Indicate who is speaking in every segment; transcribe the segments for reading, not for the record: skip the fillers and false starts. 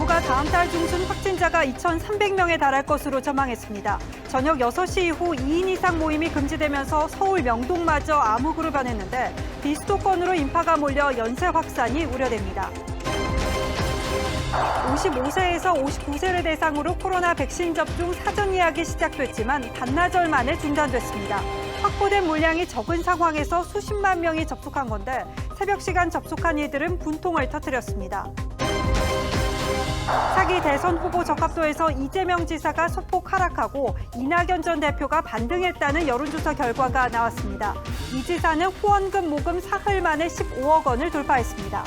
Speaker 1: 정부가 다음 달 중순 확진자가 2,300명에 달할 것으로 전망했습니다. 저녁 6시 이후 2인 이상 모임이 금지되면서 서울 명동마저 암흑으로 변했는데 비수도권으로 인파가 몰려 연쇄 확산이 우려됩니다. 55세에서 59세를 대상으로 코로나 백신 접종 사전 예약이 시작됐지만 반나절 만에 중단됐습니다. 확보된 물량이 적은 상황에서 수십만 명이 접촉한 건데 새벽 시간 접촉한 이들은 분통을 터뜨렸습니다. 차기 대선 후보 적합도에서 이재명 지사가 소폭 하락하고 이낙연 전 대표가 반등했다는 여론조사 결과가 나왔습니다. 이 지사는 후원금 모금 사흘 만에 15억 원을 돌파했습니다.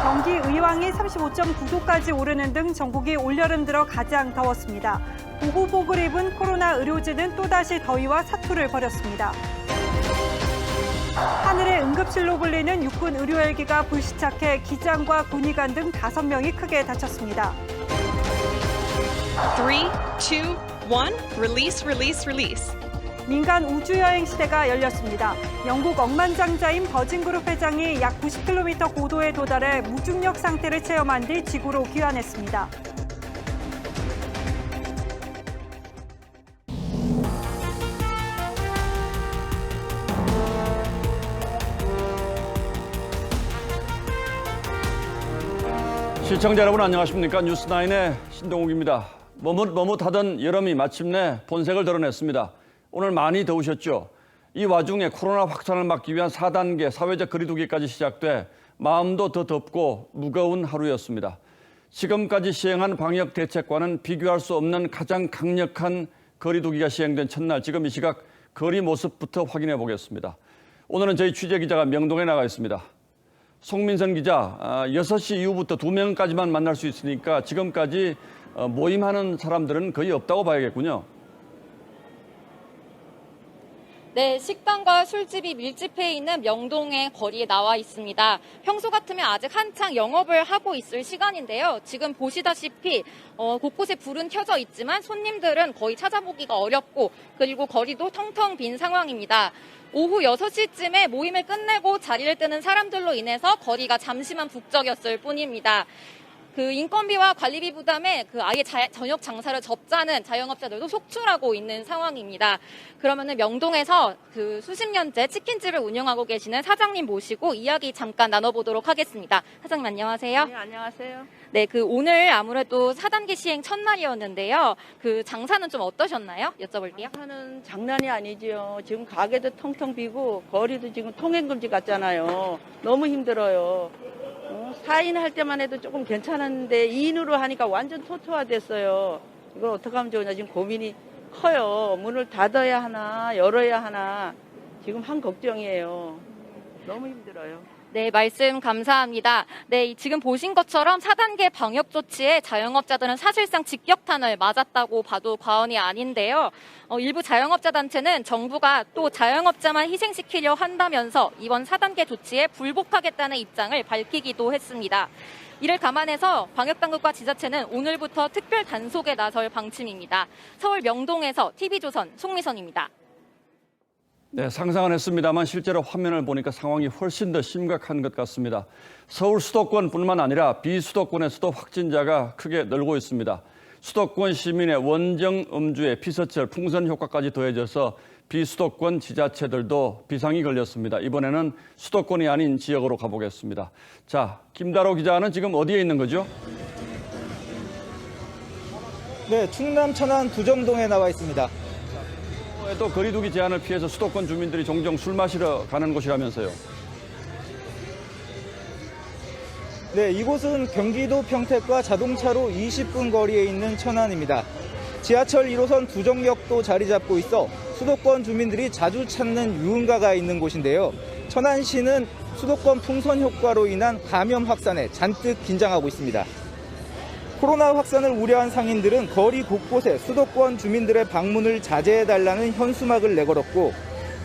Speaker 1: 경기 의왕이 35.9도까지 오르는 등 전국이 올여름 들어 가장 더웠습니다. 보호복을 입은 코로나 의료진은 또다시 더위와 사투를 벌였습니다. 하늘의 응급실로 불리는 육군 의료 헬기가 불시착해 기장과 군의관 등 5명이 크게 다쳤습니다.
Speaker 2: 3, 2, 1, release, release, release.
Speaker 1: 민간 우주여행 시대가 열렸습니다. 영국 억만장자인 버진그룹 회장이 약 90km 고도에 도달해 무중력 상태를 체험한 뒤 지구로 귀환했습니다.
Speaker 3: 시청자 여러분 안녕하십니까? 뉴스9의 신동욱입니다. 머뭇머뭇하던 여름이 마침내 본색을 드러냈습니다. 오늘 많이 더우셨죠? 이 와중에 코로나 확산을 막기 위한 4단계 사회적 거리두기까지 시작돼 마음도 더 덥고 무거운 하루였습니다. 지금까지 시행한 방역 대책과는 비교할 수 없는 가장 강력한 거리두기가 시행된 첫날, 지금 이 시각 거리 모습부터 확인해 보겠습니다. 오늘은 저희 취재기자가 명동에 나가 있습니다. 송민선 기자, 6시 이후부터 2명까지만 만날 수 있으니까 지금까지 모임하는 사람들은 거의 없다고 봐야겠군요.
Speaker 4: 네, 식당과 술집이 밀집해 있는 명동의 거리에 나와 있습니다. 평소 같으면 아직 한창 영업을 하고 있을 시간인데요. 지금 보시다시피 곳곳에 불은 켜져 있지만 손님들은 거의 찾아보기가 어렵고 그리고 거리도 텅텅 빈 상황입니다. 오후 6시쯤에 모임을 끝내고 자리를 뜨는 사람들로 인해서 거리가 잠시만 북적였을 뿐입니다. 인건비와 관리비 부담에 아예 저녁 장사를 접자는 자영업자들도 속출하고 있는 상황입니다. 그러면은 명동에서 수십 년째 치킨집을 운영하고 계시는 사장님 모시고 이야기 잠깐 나눠보도록 하겠습니다. 사장님 안녕하세요.
Speaker 5: 네, 안녕하세요.
Speaker 4: 네, 오늘 아무래도 4단계 시행 첫날이었는데요. 장사는 좀 어떠셨나요? 여쭤볼게요.
Speaker 5: 장사는 장난이 아니지요. 지금 가게도 텅텅 비고 거리도 지금 통행금지 같잖아요. 너무 힘들어요. 4인 할 때만 해도 조금 괜찮았는데 2인으로 하니까 완전 토토화됐어요. 이걸 어떻게 하면 좋으냐 지금 고민이 커요. 문을 닫아야 하나 열어야 하나 지금 한 걱정이에요. 너무 힘들어요.
Speaker 4: 네, 말씀 감사합니다. 네, 지금 보신 것처럼 4단계 방역 조치에 자영업자들은 사실상 직격탄을 맞았다고 봐도 과언이 아닌데요. 일부 자영업자 단체는 정부가 또 자영업자만 희생시키려 한다면서 이번 4단계 조치에 불복하겠다는 입장을 밝히기도 했습니다. 이를 감안해서 방역당국과 지자체는 오늘부터 특별 단속에 나설 방침입니다. 서울 명동에서 TV조선 송미선입니다.
Speaker 3: 네, 상상은 했습니다만 실제로 화면을 보니까 상황이 훨씬 더 심각한 것 같습니다. 서울 수도권뿐만 아니라 비수도권에서도 확진자가 크게 늘고 있습니다. 수도권 시민의 원정 음주에 피서철, 풍선 효과까지 더해져서 비수도권 지자체들도 비상이 걸렸습니다. 이번에는 수도권이 아닌 지역으로 가보겠습니다. 자, 김다로 기자는 지금 어디에 있는 거죠?
Speaker 6: 네, 충남 천안 부정동에 나와 있습니다.
Speaker 3: 또 거리두기 제한을 피해서 수도권 주민들이 종종 술 마시러 가는 곳이라면서요.
Speaker 6: 네, 이곳은 경기도 평택과 자동차로 20분 거리에 있는 천안입니다. 지하철 1호선 부정역도 자리 잡고 있어 수도권 주민들이 자주 찾는 유흥가가 있는 곳인데요. 천안시는 수도권 풍선 효과로 인한 감염 확산에 잔뜩 긴장하고 있습니다. 코로나 확산을 우려한 상인들은 거리 곳곳에 수도권 주민들의 방문을 자제해달라는 현수막을 내걸었고,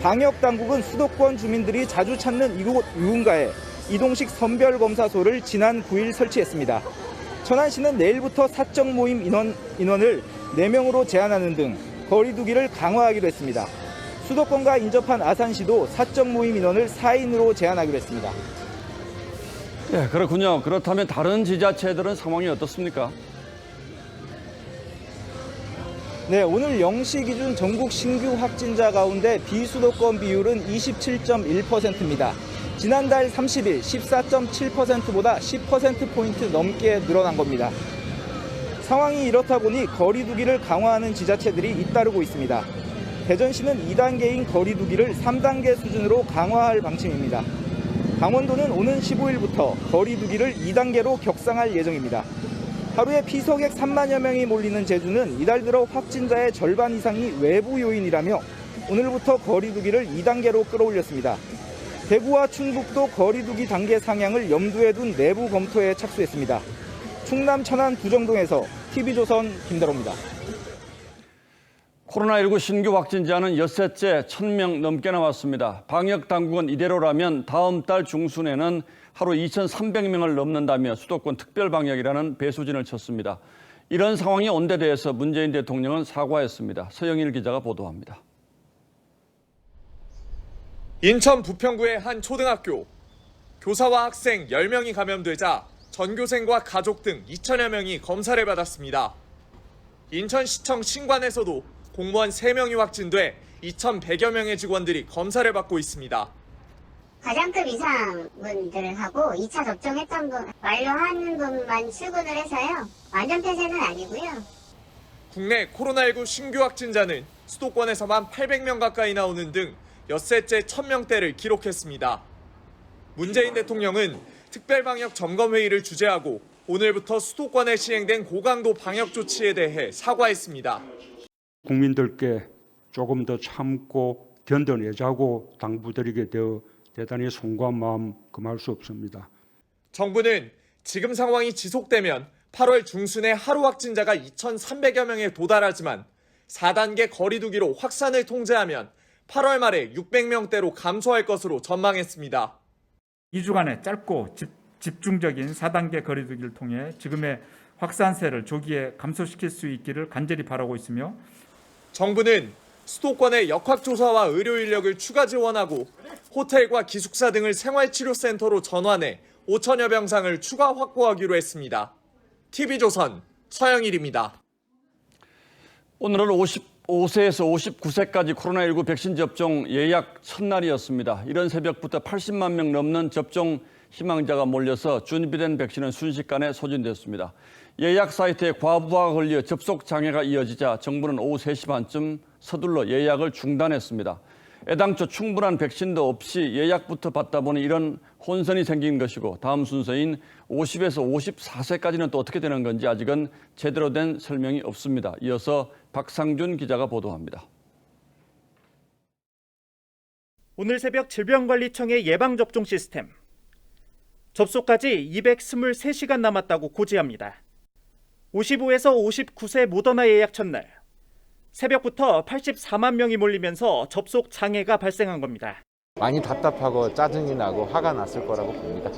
Speaker 6: 방역당국은 수도권 주민들이 자주 찾는 이곳 유흥가에 이동식 선별검사소를 지난 9일 설치했습니다. 천안시는 내일부터 사적 모임 인원을 4명으로 제한하는 등 거리두기를 강화하기로 했습니다. 수도권과 인접한 아산시도 사적 모임 인원을 4인으로 제한하기로 했습니다.
Speaker 3: 예, 그렇군요. 그렇다면 다른 지자체들은 상황이 어떻습니까?
Speaker 6: 네, 오늘 0시 기준 전국 신규 확진자 가운데 비수도권 비율은 27.1%입니다. 지난달 30일 14.7%보다 10%포인트 넘게 늘어난 겁니다. 상황이 이렇다 보니 거리 두기를 강화하는 지자체들이 잇따르고 있습니다. 대전시는 2단계인 거리 두기를 3단계 수준으로 강화할 방침입니다. 강원도는 오는 15일부터 거리 두기를 2단계로 격상할 예정입니다. 하루에 피서객 3만여 명이 몰리는 제주는 이달 들어 확진자의 절반 이상이 외부 요인이라며 오늘부터 거리 두기를 2단계로 끌어올렸습니다. 대구와 충북도 거리 두기 단계 상향을 염두에 둔 내부 검토에 착수했습니다. 충남 천안 부정동에서 TV조선 김다로입니다.
Speaker 3: 코로나19 신규 확진자는 엿새째 1,000명 넘게 나왔습니다. 방역 당국은 이대로라면 다음 달 중순에는 하루 2,300명을 넘는다며 수도권 특별방역이라는 배수진을 쳤습니다. 이런 상황이 온 데 대해서 문재인 대통령은 사과했습니다. 서영일 기자가 보도합니다.
Speaker 7: 인천 부평구의 한 초등학교. 교사와 학생 10명이 감염되자 전교생과 가족 등 2천여 명이 검사를 받았습니다. 인천시청 신관에서도 공무원 3명이 확진돼 2,100여 명의 직원들이 검사를 받고 있습니다.
Speaker 8: 가장급 이상 분들하고 2차 접종했던 분, 완료하는 분만 출근을 해서요. 완전 폐쇄는 아니고요.
Speaker 7: 국내 코로나19 신규 확진자는 수도권에서만 800명 가까이 나오는 등 엿새째 1,000명대를 기록했습니다. 문재인 대통령은 특별방역 점검회의를 주재하고 오늘부터 수도권에 시행된 고강도 방역 조치에 대해 사과했습니다.
Speaker 9: 국민들께 조금 더 참고 견뎌내자고 당부드리게 되어 대단히 송구한 마음 금할 수 없습니다.
Speaker 7: 정부는 지금 상황이 지속되면 8월 중순에 하루 확진자가 2,300여 명에 도달하지만 4단계 거리 두기로 확산을 통제하면 8월 말에 600명대로 감소할 것으로 전망했습니다.
Speaker 10: 2주간의 짧고 집중적인 4단계 거리 두기를 통해 지금의 확산세를 조기에 감소시킬 수 있기를 간절히 바라고 있으며
Speaker 7: 정부는 수도권의 역학조사와 의료 인력을 추가 지원하고 호텔과 기숙사 등을 생활치료센터로 전환해 5천여 병상을 추가 확보하기로 했습니다. TV조선 서영일입니다.
Speaker 3: 오늘은 55세에서 59세까지 코로나19 백신 접종 예약 첫날이었습니다. 이른 새벽부터 80만 명 넘는 접종 희망자가 몰려서 준비된 백신은 순식간에 소진됐습니다. 예약 사이트에 과부하가 걸려 접속 장애가 이어지자 정부는 오후 3시 반쯤 서둘러 예약을 중단했습니다. 애당초 충분한 백신도 없이 예약부터 받다 보니 이런 혼선이 생긴 것이고 다음 순서인 50에서 54세까지는 또 어떻게 되는 건지 아직은 제대로 된 설명이 없습니다. 이어서 박상준 기자가 보도합니다.
Speaker 11: 오늘 새벽 질병관리청의 예방접종 시스템. 접속까지 223시간 남았다고 고지합니다. 55에서 59세 모더나 예약 첫날. 새벽부터 84만 명이 몰리면서 접속 장애가 발생한 겁니다.
Speaker 12: 많이 답답하고 짜증이 나고 화가 났을 거라고 봅니다.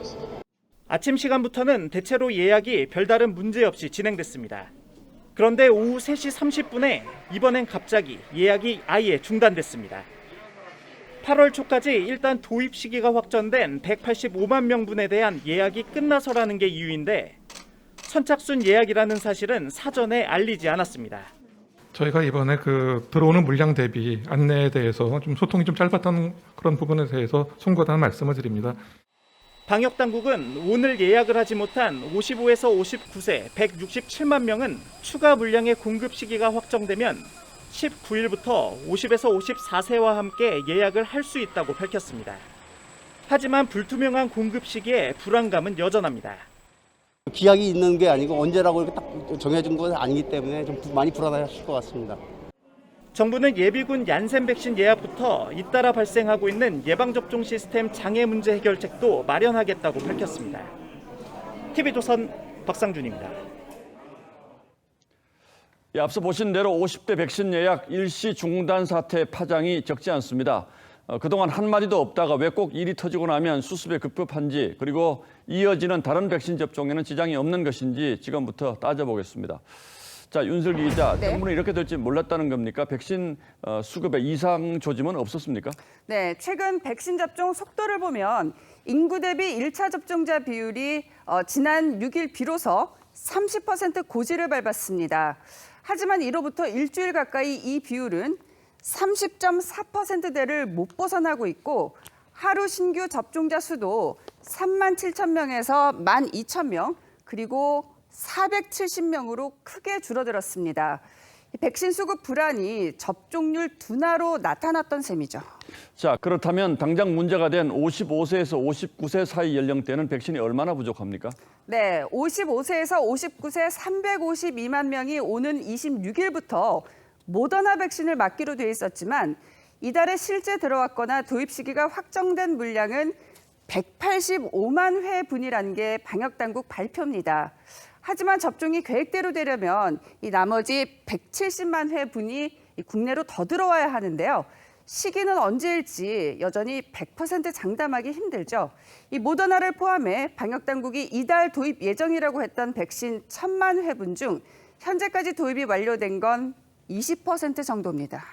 Speaker 11: 아침 시간부터는 대체로 예약이 별다른 문제 없이 진행됐습니다. 그런데 오후 3시 30분에 이번엔 갑자기 예약이 아예 중단됐습니다. 8월 초까지 일단 도입 시기가 확정된 185만 명분에 대한 예약이 끝나서라는 게 이유인데 선착순 예약이라는 사실은 사전에 알리지 않았습니다.
Speaker 13: 저희가 이번에 들어오는 물량 대비 안내에 대해서 좀 소통이 좀 짧았던 그런 부분에 대해서 송구하다는 말씀을 드립니다.
Speaker 11: 방역당국은 오늘 예약을 하지 못한 55에서 59세 167만 명은 추가 물량의 공급 시기가 확정되면 19일부터 50에서 54세와 함께 예약을 할 수 있다고 밝혔습니다. 하지만 불투명한 공급 시기에 불안감은 여전합니다.
Speaker 14: 기약이 있는 게 아니고 언제라고 이렇게 딱 정해진 건 아니기 때문에 좀 많이 불안하실 것 같습니다.
Speaker 11: 정부는 예비군 얀센 백신 예약부터 잇따라 발생하고 있는 예방접종 시스템 장애 문제 해결책도 마련하겠다고 밝혔습니다. TV조선 박상준입니다.
Speaker 3: 앞서 보신 대로 50대 백신 예약 일시 중단 사태 파장이 적지 않습니다. 그동안 한마디도 없다가 왜 꼭 일이 터지고 나면 수습에 급급한지 그리고 이어지는 다른 백신 접종에는 지장이 없는 것인지 지금부터 따져보겠습니다. 자, 윤슬기 기자, 정부는 이렇게 될지 몰랐다는 겁니까? 백신 수급에 이상 조짐은 없었습니까?
Speaker 15: 네, 최근 백신 접종 속도를 보면 인구 대비 1차 접종자 비율이 지난 6일 비로소 30% 고지를 밟았습니다. 하지만 이로부터 일주일 가까이 이 비율은 30.4%대를 못 벗어나고 있고 하루 신규 접종자 수도 3만 7천 명에서 1만 2천 명 그리고 470명으로 크게 줄어들었습니다. 백신 수급 불안이 접종률 둔화로 나타났던 셈이죠.
Speaker 3: 자, 그렇다면 당장 문제가 된 55세에서 59세 사이 연령대는 백신이 얼마나 부족합니까?
Speaker 15: 네, 55세에서 59세 352만 명이 오는 26일부터 모더나 백신을 맞기로 돼 있었지만 이달에 실제 들어왔거나 도입 시기가 확정된 물량은 185만 회분이라는 게 방역당국 발표입니다. 하지만 접종이 계획대로 되려면 이 나머지 170만 회분이 국내로 더 들어와야 하는데요. 시기는 언제일지 여전히 100% 장담하기 힘들죠. 이 모더나를 포함해 방역당국이 이달 도입 예정이라고 했던 백신 1,000만 회분 중 현재까지 도입이 완료된 건 20% 정도입니다.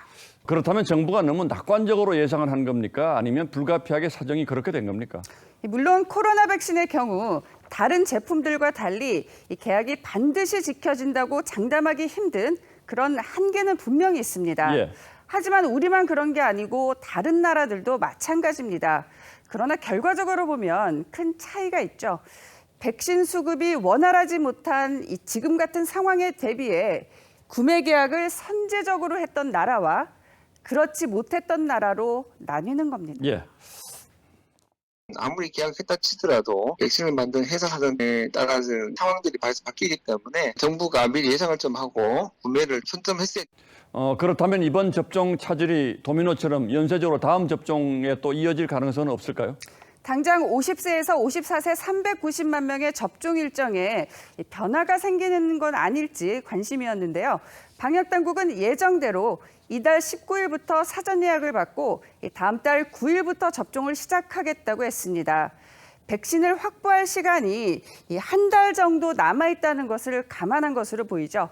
Speaker 3: 그렇다면 정부가 너무 낙관적으로 예상을 한 겁니까? 아니면 불가피하게 사정이 그렇게 된 겁니까?
Speaker 15: 물론 코로나 백신의 경우 다른 제품들과 달리 이 계약이 반드시 지켜진다고 장담하기 힘든 그런 한계는 분명히 있습니다.
Speaker 3: 예.
Speaker 15: 하지만 우리만 그런 게 아니고 다른 나라들도 마찬가지입니다. 그러나 결과적으로 보면 큰 차이가 있죠. 백신 수급이 원활하지 못한 이 지금 같은 상황에 대비해 구매 계약을 선제적으로 했던 나라와 그렇지 못했던 나라로 나뉘는 겁니다.
Speaker 3: 예.
Speaker 16: 아무리 계약했다 치더라도 백신을 만든 회사 사정에 따라서 상황들이 바뀌기 때문에 정부가 미리 예상을 좀 하고 구매를 선점했어야.
Speaker 3: 그렇다면 이번 접종 차질이 도미노처럼 연쇄적으로 다음 접종에 또 이어질 가능성은 없을까요?
Speaker 15: 당장 50세에서 54세 390만 명의 접종 일정에 변화가 생기는 건 아닐지 관심이었는데요. 방역당국은 예정대로 이달 19일부터 사전 예약을 받고 다음 달 9일부터 접종을 시작하겠다고 했습니다. 백신을 확보할 시간이 한 달 정도 남아있다는 것을 감안한 것으로 보이죠.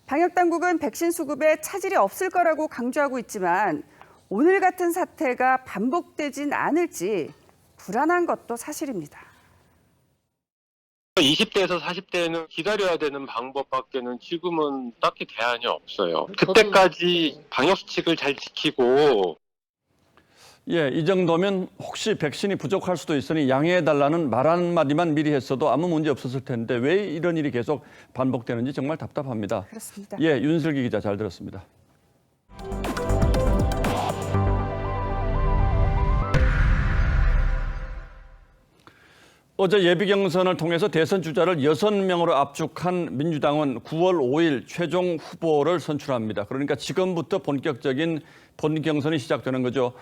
Speaker 15: 방역당국은 백신 수급에 차질이 없을 거라고 강조하고 있지만 오늘 같은 사태가 반복되진 않을지 불안한 것도 사실입니다.
Speaker 17: 20대에서 40대는 기다려야 되는 방법밖에는 지금은 딱히 대안이 없어요. 그때까지 방역수칙을 잘 지키고.
Speaker 3: 예, 이 정도면 혹시 백신이 부족할 수도 있으니 양해해달라는 말 한마디만 미리 했어도 아무 문제 없었을 텐데 왜 이런 일이 계속 반복되는지 정말 답답합니다.
Speaker 15: 그렇습니다.
Speaker 3: 예, 윤슬기 기자 잘 들었습니다. 어제 예비경선을 통해서 대선 주자를 6명으로 압축한 민주당은 9월 5일 최종 후보를 선출합니다. 그러니까 지금부터 본격적인 본경선이 시작되는 거죠.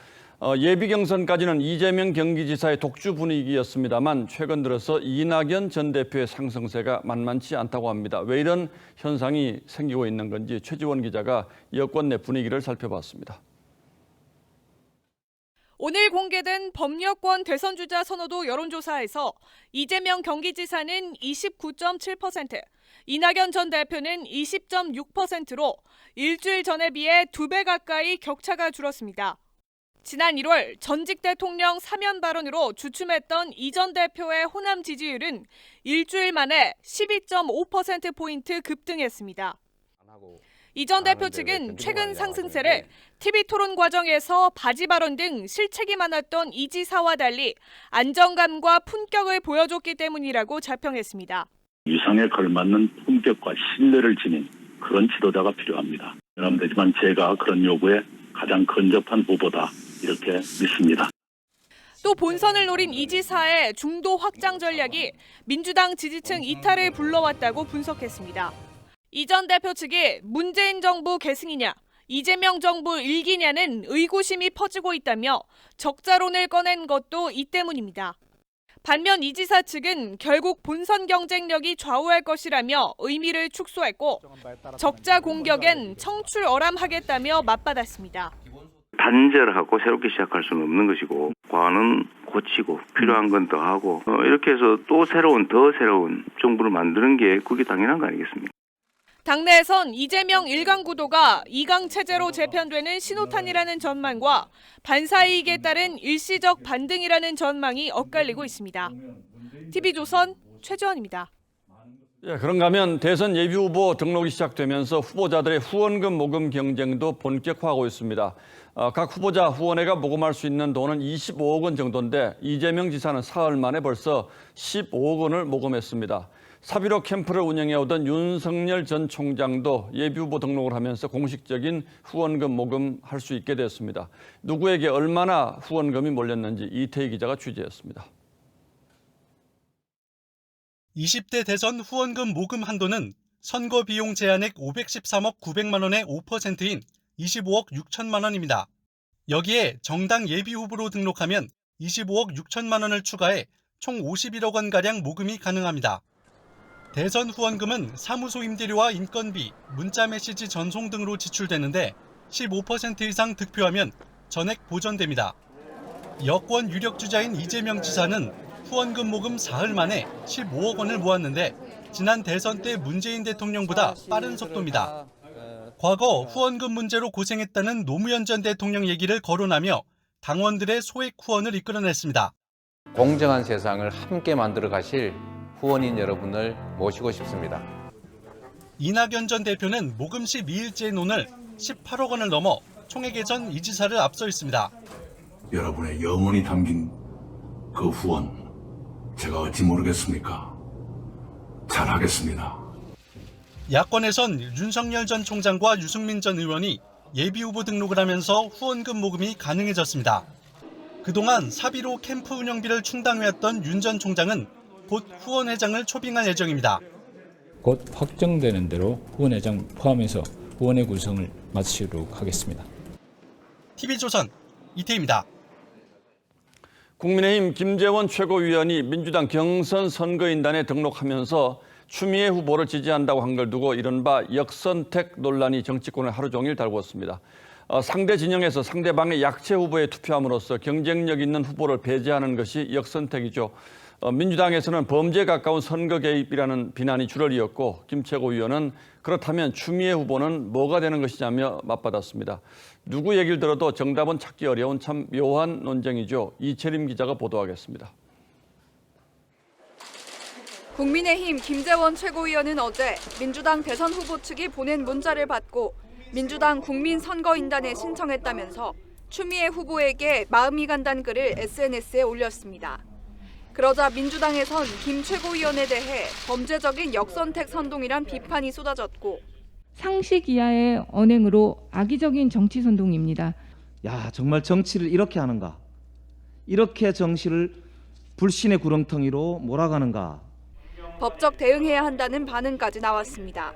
Speaker 3: 예비경선까지는 이재명 경기지사의 독주 분위기였습니다만 최근 들어서 이낙연 전 대표의 상승세가 만만치 않다고 합니다. 왜 이런 현상이 생기고 있는 건지 최지원 기자가 여권 내 분위기를 살펴봤습니다.
Speaker 18: 오늘 공개된 범여권 대선 주자 선호도 여론조사에서 이재명 경기지사는 29.7%, 이낙연 전 대표는 20.6%로 일주일 전에 비해 2배 가까이 격차가 줄었습니다. 지난 1월 전직 대통령 사면 발언으로 주춤했던 이 전 대표의 호남 지지율은 일주일 만에 12.5%포인트 급등했습니다. 이 전 대표 측은 최근 상승세를 TV토론 과정에서 바지 발언 등 실책이 많았던 이 지사와 달리 안정감과 품격을 보여줬기 때문이라고 자평했습니다.
Speaker 19: 위상에 걸맞는 품격과 신뢰를 지닌 그런 지도자가 필요합니다. 여러분들지만 제가 그런 요구에 가장 근접한 후보다 이렇게 믿습니다.
Speaker 18: 또 본선을 노린 이 지사의 중도 확장 전략이 민주당 지지층 이탈을 불러왔다고 분석했습니다. 이 전 대표 측이 문재인 정부 계승이냐, 이재명 정부 일기냐는 의구심이 퍼지고 있다며 적자론을 꺼낸 것도 이 때문입니다. 반면 이 지사 측은 결국 본선 경쟁력이 좌우할 것이라며 의미를 축소했고 적자 공격엔 청출어람하겠다며 맞받았습니다.
Speaker 20: 단절하고 새롭게 시작할 수는 없는 것이고 과는 고치고 필요한 건 더 하고 이렇게 해서 또 더 새로운 정부를 만드는 게 그게 당연한 거 아니겠습니까?
Speaker 18: 당내에선 이재명 1강 구도가 2강 체제로 재편되는 신호탄이라는 전망과 반사이익에 따른 일시적 반등이라는 전망이 엇갈리고 있습니다. TV조선 최주원입니다.
Speaker 3: 예, 그런가 하면 대선 예비후보 등록이 시작되면서 후보자들의 후원금 모금 경쟁도 본격화하고 있습니다. 각 후보자 후원회가 모금할 수 있는 돈은 25억 원 정도인데 이재명 지사는 사흘 만에 벌써 15억 원을 모금했습니다. 4.15 캠프를 운영해오던 윤석열 전 총장도 예비후보 등록을 하면서 공식적인 후원금 모금할 수 있게 됐습니다. 누구에게 얼마나 후원금이 몰렸는지 이태희 기자가 취재했습니다.
Speaker 21: 20대 대선 후원금 모금 한도는 선거 비용 제한액 513억 900만 원의 5%인 25억 6천만 원입니다. 여기에 정당 예비후보로 등록하면 25억 6천만 원을 추가해 총 51억 원가량 모금이 가능합니다. 대선 후원금은 사무소 임대료와 인건비, 문자 메시지 전송 등으로 지출되는데 15% 이상 득표하면 전액 보전됩니다. 여권 유력 주자인 이재명 지사는 후원금 모금 사흘 만에 15억 원을 모았는데 지난 대선 때 문재인 대통령보다 빠른 속도입니다. 과거 후원금 문제로 고생했다는 노무현 전 대통령 얘기를 거론하며 당원들의 소액 후원을 이끌어냈습니다.
Speaker 22: 공정한 세상을 함께 만들어 가실 후원인 여러분을 모시고 싶습니다.
Speaker 21: 이낙연 전 대표는 모금 12일째 오늘 18억 원을 넘어 총액의 전 이 지사를 앞서 있습니다.
Speaker 23: 여러분의 영혼이 담긴 그 후원 제가 어찌 모르겠습니까? 잘하겠습니다.
Speaker 21: 야권에선 윤석열 전 총장과 유승민 전 의원이 예비후보 등록을 하면서 후원금 모금이 가능해졌습니다. 그동안 4.15 캠프 운영비를 충당해왔던 윤 전 총장은 곧 후원회장을 초빙할 예정입니다.
Speaker 24: 곧 확정되는 대로 후원회장 포함해서 후원회 구성을 마치도록 하겠습니다.
Speaker 21: TV조선 이태희입니다.
Speaker 3: 국민의힘 김재원 최고위원이 민주당 경선 선거인단에 등록하면서 추미애 후보를 지지한다고 한 걸 두고 이른바 역선택 논란이 정치권을 하루 종일 달궜습니다. 상대 진영에서 상대방의 약체 후보에 투표함으로써 경쟁력 있는 후보를 배제하는 것이 역선택이죠. 민주당에서는 범죄에 가까운 선거 개입이라는 비난이 줄을 이었고 김 최고위원은 그렇다면 추미애 후보는 뭐가 되는 것이냐며 맞받았습니다. 누구 얘기를 들어도 정답은 찾기 어려운 참 묘한 논쟁이죠. 이채림 기자가 보도하겠습니다.
Speaker 25: 국민의힘 김재원 최고위원은 어제 민주당 대선 후보 측이 보낸 문자를 받고 민주당 국민선거인단에 신청했다면서 추미애 후보에게 마음이 간다는 글을 SNS에 올렸습니다. 그러자 민주당에선 김 최고위원에 대해 범죄적인 역선택 선동이란 비판이 쏟아졌고
Speaker 26: 상식 이하의 언행으로 악의적인 정치 선동입니다.
Speaker 27: 야, 정말 정치를 이렇게 하는가? 이렇게 정치를 불신의 구렁텅이로 몰아가는가?
Speaker 25: 법적 대응해야 한다는 반응까지 나왔습니다.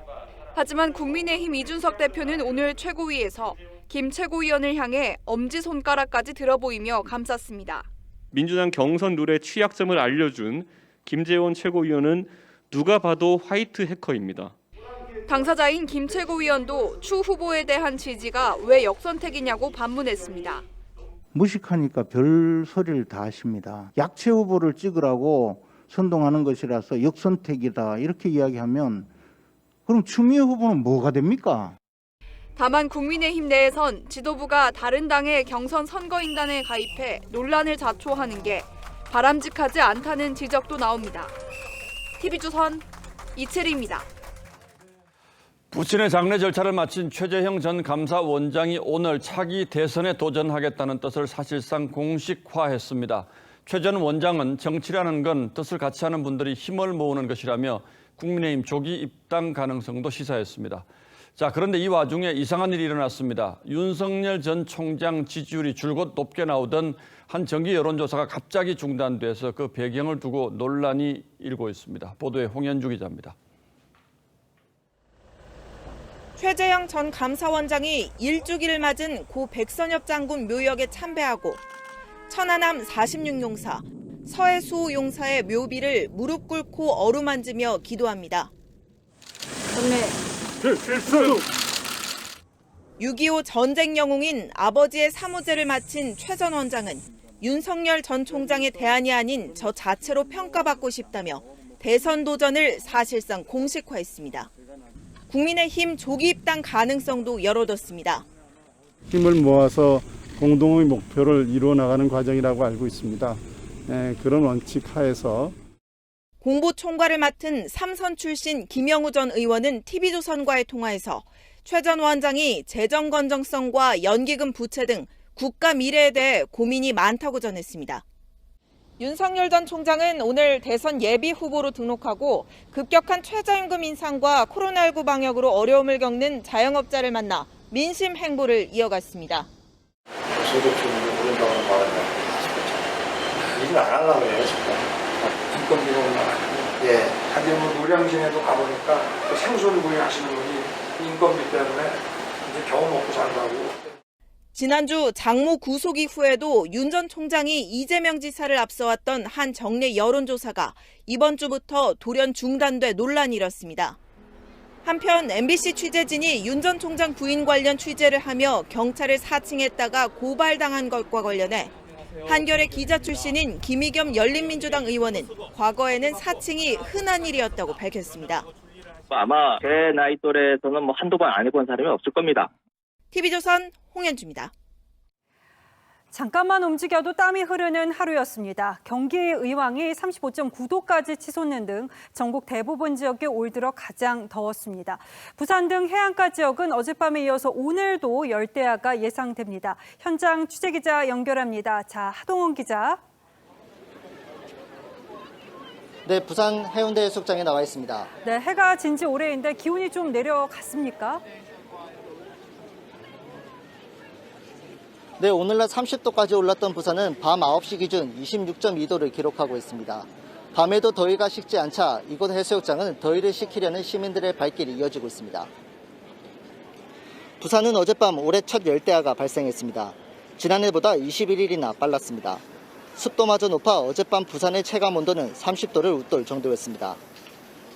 Speaker 25: 하지만 국민의힘 이준석 대표는 오늘 최고위에서 김 최고위원을 향해 엄지손가락까지 들어보이며 감쌌습니다.
Speaker 28: 민주당 경선 룰의 취약점을 알려준 김재원 최고위원은 누가 봐도 화이트 해커입니다.
Speaker 25: 당사자인 김 최고위원도 추 후보에 대한 지지가 왜 역선택이냐고 반문했습니다.
Speaker 29: 무식하니까 별 소리를 다 하십니다. 약체 후보를 찍으라고 선동하는 것이라서 역선택이다 이렇게 이야기하면 그럼 추미애 후보는 뭐가 됩니까?
Speaker 25: 다만 국민의힘 내에선 지도부가 다른 당의 경선 선거인단에 가입해 논란을 자초하는 게 바람직하지 않다는 지적도 나옵니다. TV조선 이채리입니다.
Speaker 3: 부친의 장례 절차를 마친 최재형 전 감사원장이 오늘 차기 대선에 도전하겠다는 뜻을 사실상 공식화했습니다. 최 전 원장은 정치라는 건 뜻을 같이 하는 분들이 힘을 모으는 것이라며 국민의힘 조기 입당 가능성도 시사했습니다. 자, 그런데 이 와중에 이상한 일이 일어났습니다. 윤석열 전 총장 지지율이 줄곧 높게 나오던 한 정기 여론조사가 갑자기 중단돼서 그 배경을 두고 논란이 일고 있습니다. 보도에 홍현주 기자입니다.
Speaker 30: 최재형 전 감사원장이 일주기를 맞은 고 백선엽 장군 묘역에 참배하고 천안함 46용사, 서해수호 용사의 묘비를 무릎 꿇고 어루만지며 기도합니다. 6.25 전쟁 영웅인 아버지의 사무제를 마친 최 전 원장은 윤석열 전 총장의 대안이 아닌 저 자체로 평가받고 싶다며 대선 도전을 사실상 공식화했습니다. 국민의힘 조기 입당 가능성도 열어뒀습니다.
Speaker 1: 힘을 모아서 공동의 목표를 이루어 나가는 과정이라고 알고 있습니다. 그런 원칙 하에서
Speaker 30: 공보총괄을 맡은 삼선 출신 김영우 전 의원은 TV조선과의 통화에서 최 전 원장이 재정 건전성과 연기금 부채 등 국가 미래에 대해 고민이 많다고 전했습니다. 윤석열 전 총장은 오늘 대선 예비 후보로 등록하고 급격한 최저임금 인상과 코로나19 방역으로 어려움을 겪는 자영업자를 만나 민심 행보를 이어갔습니다.
Speaker 2: 오른다고 말하면 일을 안 하려고 해요, 지금. 인건비가 올라가지고. 예. 하긴 노량진에도 가보니까 그 생선 구이 하시는 분이 인건비 때문에 이제 겨우 먹고 산다고.
Speaker 30: 지난주 장모 구속 이후에도 윤 전 총장이 이재명 지사를 앞서왔던 한 정례 여론조사가 이번 주부터 돌연 중단돼 논란이 일었습니다. 한편 MBC 취재진이 윤 전 총장 부인 관련 취재를 하며 경찰을 사칭했다가 고발당한 것과 관련해 한겨레 기자 출신인 김의겸 열린민주당 의원은 과거에는 사칭이 흔한 일이었다고 밝혔습니다.
Speaker 4: 아마 제 나이 또래에서는 한두 번 안 해본 사람이 없을 겁니다.
Speaker 30: TV조선 홍현주입니다.
Speaker 5: 잠깐만 움직여도 땀이 흐르는 하루였습니다. 경기의 의왕이 35.9도까지 치솟는 등 전국 대부분 지역이 올 들어 가장 더웠습니다. 부산 등 해안가 지역은 어젯밤에 이어서 오늘도 열대야가 예상됩니다. 현장 취재기자 연결합니다. 자, 하동원 기자.
Speaker 6: 네, 부산 해운대 해수욕장에 나와 있습니다.
Speaker 5: 네, 해가 진 지 오래인데 기온이 좀 내려갔습니까?
Speaker 6: 네, 오늘날 30도까지 올랐던 부산은 밤 9시 기준 26.2도를 기록하고 있습니다. 밤에도 더위가 식지 않자 이곳 해수욕장은 더위를 식히려는 시민들의 발길이 이어지고 있습니다. 부산은 어젯밤 올해 첫 열대야가 발생했습니다. 지난해보다 21일이나 빨랐습니다. 습도마저 높아 어젯밤 부산의 체감 온도는 30도를 웃돌 정도였습니다.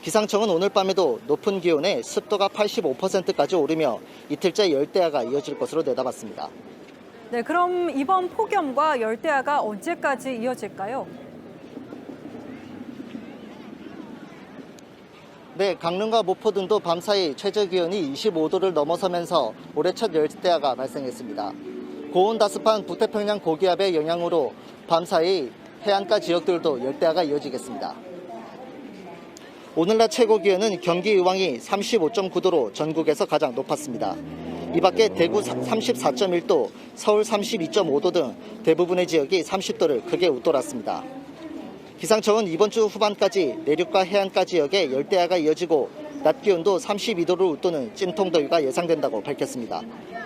Speaker 6: 기상청은 오늘 밤에도 높은 기온에 습도가 85%까지 오르며 이틀째 열대야가 이어질 것으로 내다봤습니다.
Speaker 5: 네, 그럼 이번 폭염과 열대야가 언제까지 이어질까요?
Speaker 6: 네, 강릉과 목포 등도 밤사이 최저기온이 25도를 넘어서면서 올해 첫 열대야가 발생했습니다. 고온다습한 북태평양 고기압의 영향으로 밤사이 해안가 지역들도 열대야가 이어지겠습니다. 오늘날 최고기온은 경기 의왕이 35.9도로 전국에서 가장 높았습니다. 이 밖에 대구 34.1도, 서울 32.5도 등 대부분의 지역이 30도를 크게 웃돌았습니다. 기상청은 이번 주 후반까지 내륙과 해안가 지역에 열대야가 이어지고 낮 기온도 32도를 웃도는 찜통더위가 예상된다고 밝혔습니다.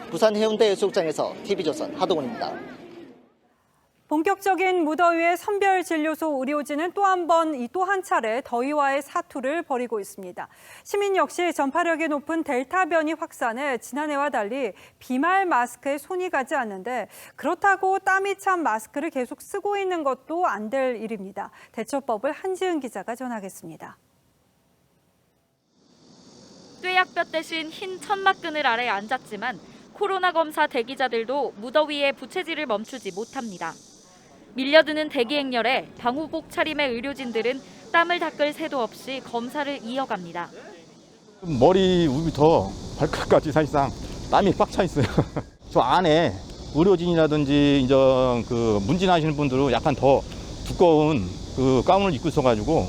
Speaker 6: 부산 해운대 해수욕장에서 TV조선 하동원입니다.
Speaker 5: 본격적인 무더위에 선별진료소 의료진은 또 한 차례 더위와의 사투를 벌이고 있습니다. 시민 역시 전파력이 높은 델타 변이 확산에 지난해와 달리 비말 마스크에 손이 가지 않는데 그렇다고 땀이 찬 마스크를 계속 쓰고 있는 것도 안 될 일입니다. 대처법을 한지은 기자가 전하겠습니다.
Speaker 7: 쇠약볕 대신 흰 천막끈을 아래 앉았지만 코로나 검사 대기자들도 무더위에 부채질을 멈추지 못합니다. 밀려드는 대기 행렬에 방호복 차림의 의료진들은 땀을 닦을 새도 없이 검사를 이어갑니다.
Speaker 8: 머리 위부터 발끝까지 사실상 땀이 꽉 차 있어요. 저 안에 의료진이라든지 이제 그 문진하시는 분들은 약간 더 두꺼운 그 가운을 입고 있어가지고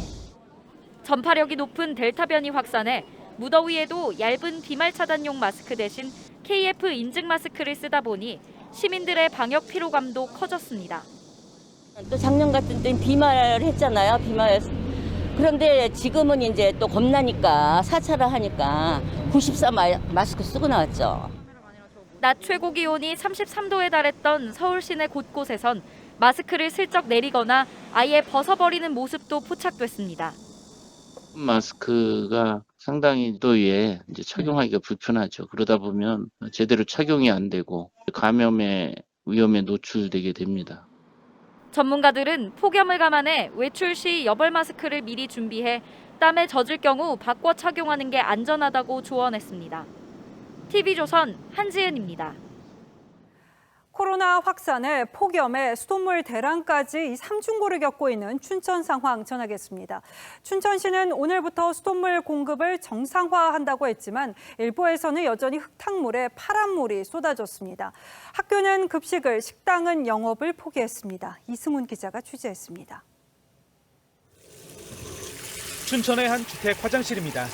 Speaker 7: 전파력이 높은 델타 변이 확산에 무더위에도 얇은 비말 차단용 마스크 대신 KF 인증 마스크를 쓰다 보니 시민들의 방역 피로감도 커졌습니다.
Speaker 9: 또 작년 같은 때는 비말을 했잖아요. 비말. 그런데 지금은 이제 또 겁나니까 4차를 하니까 94 마스크 쓰고 나왔죠.
Speaker 7: 낮 최고 기온이 33도에 달했던 서울 시내 곳곳에선 마스크를 슬쩍 내리거나 아예 벗어버리는 모습도 포착됐습니다.
Speaker 10: 마스크가 상당히 더위에 이제 착용하기가 불편하죠. 그러다 보면 제대로 착용이 안 되고 감염의 위험에 노출되게 됩니다.
Speaker 7: 전문가들은 폭염을 감안해 외출 시 여벌 마스크를 미리 준비해 땀에 젖을 경우 바꿔 착용하는 게 안전하다고 조언했습니다. TV조선 한지은입니다.
Speaker 5: 코로나 확산에 폭염에 수돗물 대란까지 이 삼중고를 겪고 있는 춘천 상황 전하겠습니다. 춘천시는 오늘부터 수돗물 공급을 정상화한다고 했지만 일부에서는 여전히 흙탕물에 파란물이 쏟아졌습니다. 학교는 급식을, 식당은 영업을 포기했습니다. 이승훈 기자가 취재했습니다.
Speaker 11: 춘천의 한 주택 화장실입니다.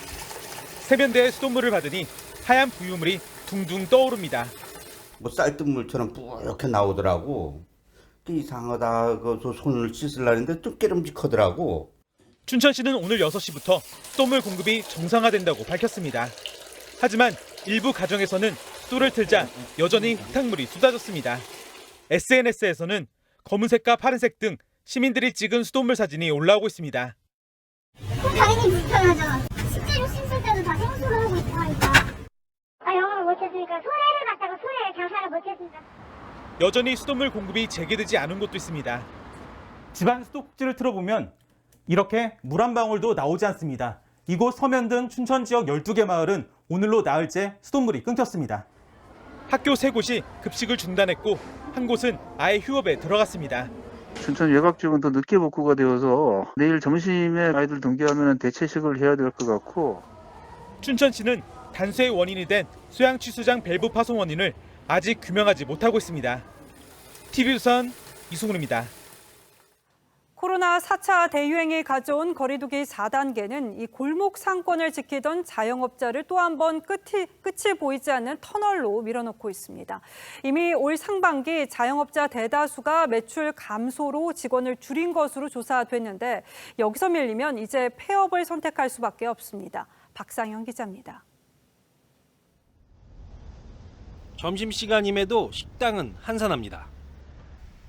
Speaker 11: 세면대에 수돗물을 받으니 하얀 부유물이 둥둥 떠오릅니다.
Speaker 12: 뭐 쌀뜨물처럼 뿌옇게 나오더라고. 이상하다. 그 손을 씻으려는데 좀 깨름직하더라고.
Speaker 11: 춘천시는 오늘 6시부터 수돗물 공급이 정상화된다고 밝혔습니다. 하지만 일부 가정에서는 수도를 틀자 여전히 흙탕물이 쏟아졌습니다. SNS에서는 검은색과 파란색 등 시민들이 찍은 수돗물 사진이 올라오고 있습니다.
Speaker 13: 당연히 불편하죠. 실제로 씻을 때도 다 생수로 하고 있고 하니까. 영업을 못했으니까 소래를 갖다가 소래에 장사를 못했습니다.
Speaker 11: 여전히 수돗물 공급이 재개되지 않은 곳도 있습니다. 집안 수도꼭지를 틀어보면 이렇게 물 한 방울도 나오지 않습니다. 이곳 서면 등 춘천 지역 12개 마을은 오늘로 나흘째 수돗물이 끊겼습니다. 학교 3곳이 급식을 중단했고 한 곳은 아예 휴업에 들어갔습니다.
Speaker 14: 춘천 외곽 지역은 더 늦게 복구가 되어서 내일 점심에 아이들 등교하면 대체식을 해야 될 것 같고.
Speaker 11: 춘천시는 단수의 원인이 된 소양취수장 밸브 파손 원인을 아직 규명하지 못하고 있습니다. TV조선 이승훈입니다.
Speaker 5: 코로나 4차 대유행이 가져온 거리두기 4단계는 이 골목 상권을 지키던 자영업자를 또 한 번 끝이 보이지 않는 터널로 밀어넣고 있습니다. 이미 올 상반기 자영업자 대다수가 매출 감소로 직원을 줄인 것으로 조사됐는데 여기서 밀리면 이제 폐업을 선택할 수밖에 없습니다. 박상현 기자입니다.
Speaker 15: 점심시간임에도 식당은 한산합니다.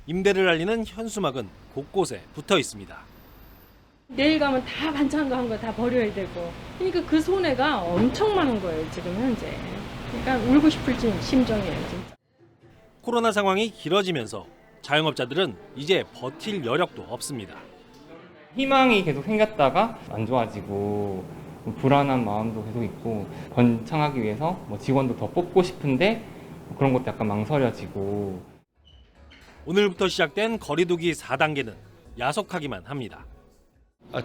Speaker 15: 임대를 알리는 현수막은 곳곳에 붙어 있습니다.
Speaker 26: 내일 가면 다 반찬 한 거 다 버려야 되고, 그러니까 그 손해가 엄청 많은 거예요, 지금 현재. 그러니까 울고 싶을 심정이에요, 진짜.
Speaker 15: 코로나 상황이 길어지면서 자영업자들은 이제 버틸 여력도 없습니다.
Speaker 16: 희망이 계속 생겼다가 안 좋아지고 불안한 마음도 계속 있고, 번창하기 위해서 직원도 더 뽑고 싶은데 그런 것도 약간 망설여지고.
Speaker 15: 오늘부터 시작된 거리두기 4단계는 야속하기만 합니다.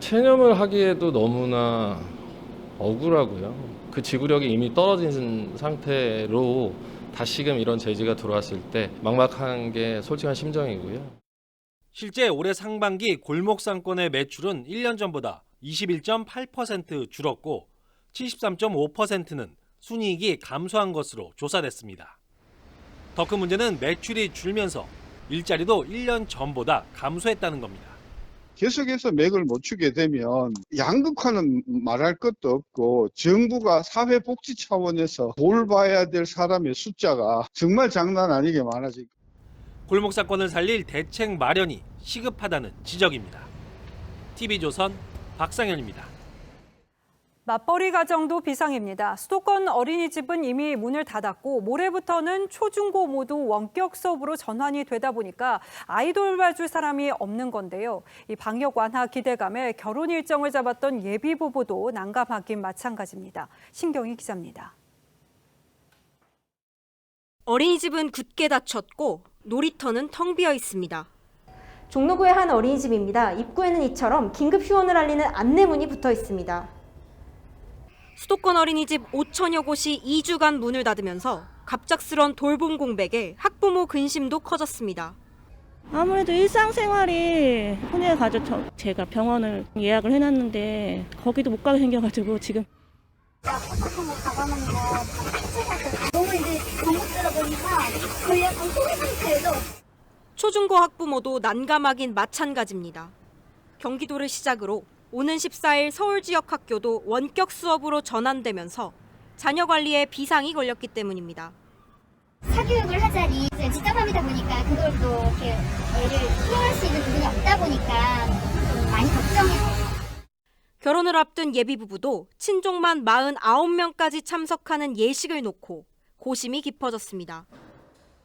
Speaker 17: 체념을 하기에도 너무나 억울하고요. 그 지구력이 이미 떨어진 상태로 다시금 이런 제지가 들어왔을 때 막막한 게 솔직한 심정이고요.
Speaker 15: 실제 올해 상반기 골목 상권의 매출은 1년 전보다 21.8% 줄었고 73.5%는 순이익이 감소한 것으로 조사됐습니다. 더 큰 문제는 매출이 줄면서 일자리도 1년 전보다 감소했다는 겁니다.
Speaker 18: 계속해서 맥을 못 추게 되면 양극화는 말할 것도 없고 정부가 사회복지 차원에서 돌봐야 될 사람의 숫자가 정말 장난 아니게 많아지고.
Speaker 15: 골목 사건을 살릴 대책 마련이 시급하다는 지적입니다. TV조선 박상현입니다.
Speaker 5: 맞벌이 가정도 비상입니다. 수도권 어린이집은 이미 문을 닫았고 모레부터는 초중고 모두 원격 수업으로 전환이 되다 보니까 아이 돌봐줄 사람이 없는 건데요. 이 방역 완화 기대감에 결혼 일정을 잡았던 예비 부부도 난감하긴 마찬가지입니다. 신경희 기자입니다.
Speaker 19: 어린이집은 굳게 닫혔고 놀이터는 텅 비어 있습니다.
Speaker 20: 종로구의 한 어린이집입니다. 입구에는 이처럼 긴급 휴원을 알리는 안내문이 붙어 있습니다.
Speaker 19: 수도권 어린이집 5천여 곳이 2주간 문을 닫으면서 갑작스런 돌봄 공백에 학부모 근심도 커졌습니다.
Speaker 31: 아무래도 일상생활이 혼외가죠. 제가 병원을 예약을 해놨는데 거기도 못 가게 생겨가지고 지금.
Speaker 13: 너무 이제 반복되다 보니까 거의 약간 소외 상태예요.
Speaker 19: 초중고 학부모도 난감하긴 마찬가지입니다. 경기도를 시작으로 오는 14일 서울 지역 학교도 원격 수업으로 전환되면서 자녀 관리에 비상이 걸렸기 때문입니다.
Speaker 13: 사교육을 하자니 직접함이다 보니까 그걸 또 이렇게 애를 키워할 수 있는 부분이 없다 보니까 좀 많이 걱정해요.
Speaker 19: 결혼을 앞둔 예비 부부도 친족만 49명까지 참석하는 예식을 놓고 고심이 깊어졌습니다.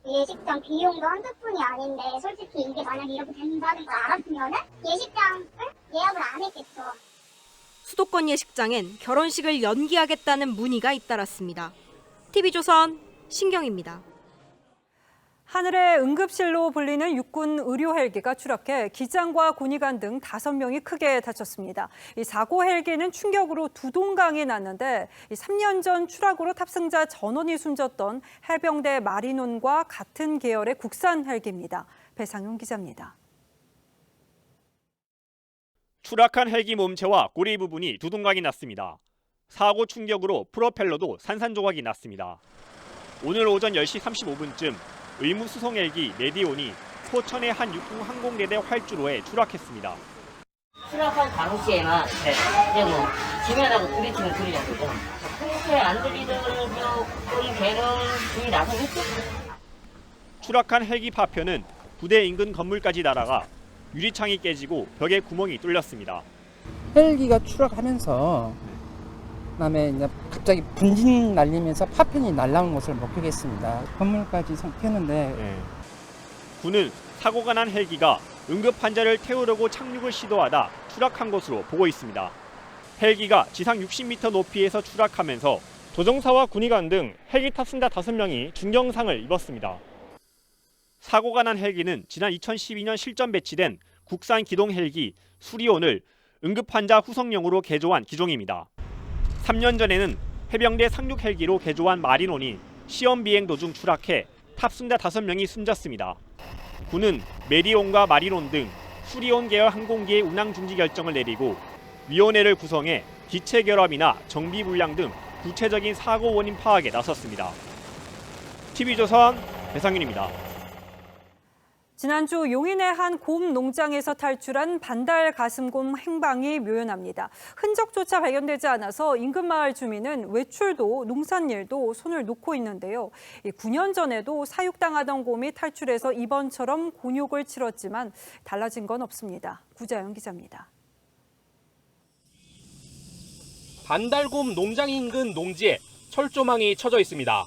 Speaker 13: 예식장 비용도 한두 푼이 아닌데 솔직히 이게 만약에 이렇게 된다는 걸 알았으면 예식장을 예약을 안 했겠죠.
Speaker 19: 수도권 예식장엔 결혼식을 연기하겠다는 문의가 잇따랐습니다. TV조선 신경입니다.
Speaker 5: 하늘의 응급실로 불리는 육군 의료 헬기가 추락해 기장과 군의관 등 5명이 크게 다쳤습니다. 이 사고 헬기는 충격으로 두동강이 났는데 3년 전 추락으로 탑승자 전원이 숨졌던 해병대 마리논과 같은 계열의 국산 헬기입니다. 배상용 기자입니다.
Speaker 1: 추락한 헬기 몸체와 고리 부분이 두동강이 났습니다. 사고 충격으로 프로펠러도 산산조각이 났습니다. 오늘 오전 10시 35분쯤 의무 수송 헬기 메디온이 포천의 한 육군 항공대대 활주로에 추락했습니다.
Speaker 9: 추락한 당시에만 이제 뭐 지면하고 부딪히는 소리가 되고 그렇게 안 들리던 조금 배는 불이 나서 했죠.
Speaker 1: 추락한 헬기 파편은 부대 인근 건물까지 날아가 유리창이 깨지고 벽에 구멍이 뚫렸습니다.
Speaker 2: 헬기가 추락하면서 그다음에 이제 갑자기 분진 날리면서 파편이 날라온 것을 목격했습니다. 건물까지 폈는데
Speaker 1: 군은 사고가 난 헬기가 응급 환자를 태우려고 착륙을 시도하다 추락한 것으로 보고 있습니다. 헬기가 지상 60m 높이에서 추락하면서 조종사와 군의관 등 헬기 탑승자 5명이 중경상을 입었습니다. 사고가 난 헬기는 지난 2012년 실전 배치된 국산 기동 헬기 수리온을 응급 환자 후송용으로 개조한 기종입니다. 3년 전에는 해병대 상륙 헬기로 개조한 마리논이 시험 비행 도중 추락해 탑승자 5명이 숨졌습니다. 군은 메디온과 마리논 등 수리온 계열 항공기의 운항 중지 결정을 내리고 위원회를 구성해 기체 결함이나 정비 불량 등 구체적인 사고 원인 파악에 나섰습니다. TV조선 배상윤입니다.
Speaker 5: 지난주 용인의 한 곰 농장에서 탈출한 반달 가슴곰 행방이 묘연합니다. 흔적조차 발견되지 않아서 인근 마을 주민은 외출도 농산일도 손을 놓고 있는데요. 9년 전에도 사육당하던 곰이 탈출해서 이번처럼 곤욕을 치렀지만 달라진 건 없습니다. 구자연 기자입니다.
Speaker 3: 반달곰 농장 인근 농지에 철조망이 쳐져 있습니다.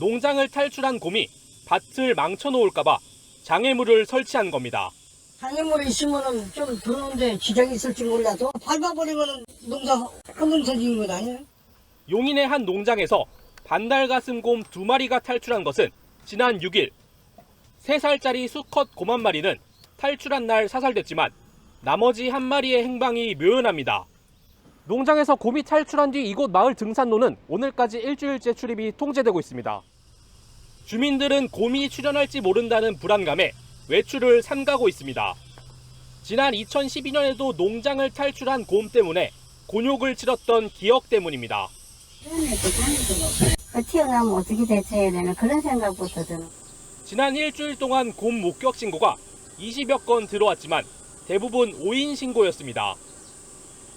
Speaker 3: 농장을 탈출한 곰이 밭을 망쳐놓을까 봐 장애물을 설치한 겁니다.
Speaker 21: 장애물이 있으면 좀 들어오는데 지장이 있을지 몰라도 밟아버리면 농사 흠금서지는 것 아니에요?
Speaker 3: 용인의 한 농장에서 반달가슴곰 2마리가 탈출한 것은 지난 6일. 3살짜리 수컷 곰 1마리는 탈출한 날 사살됐지만 나머지 1마리의 행방이 묘연합니다. 농장에서 곰이 탈출한 뒤 이곳 마을 등산로는 오늘까지 일주일째 출입이 통제되고 있습니다. 주민들은 곰이 출현할지 모른다는 불안감에 외출을 삼가고 있습니다. 지난 2012년에도 농장을 탈출한 곰 때문에 곤욕을 치렀던 기억 때문입니다.
Speaker 13: 튀어나오면 어떻게 대처해야 되나 그런 생각부터 드는.
Speaker 3: 지난 일주일 동안 곰 목격 신고가 20여 건 들어왔지만 대부분 오인 신고였습니다.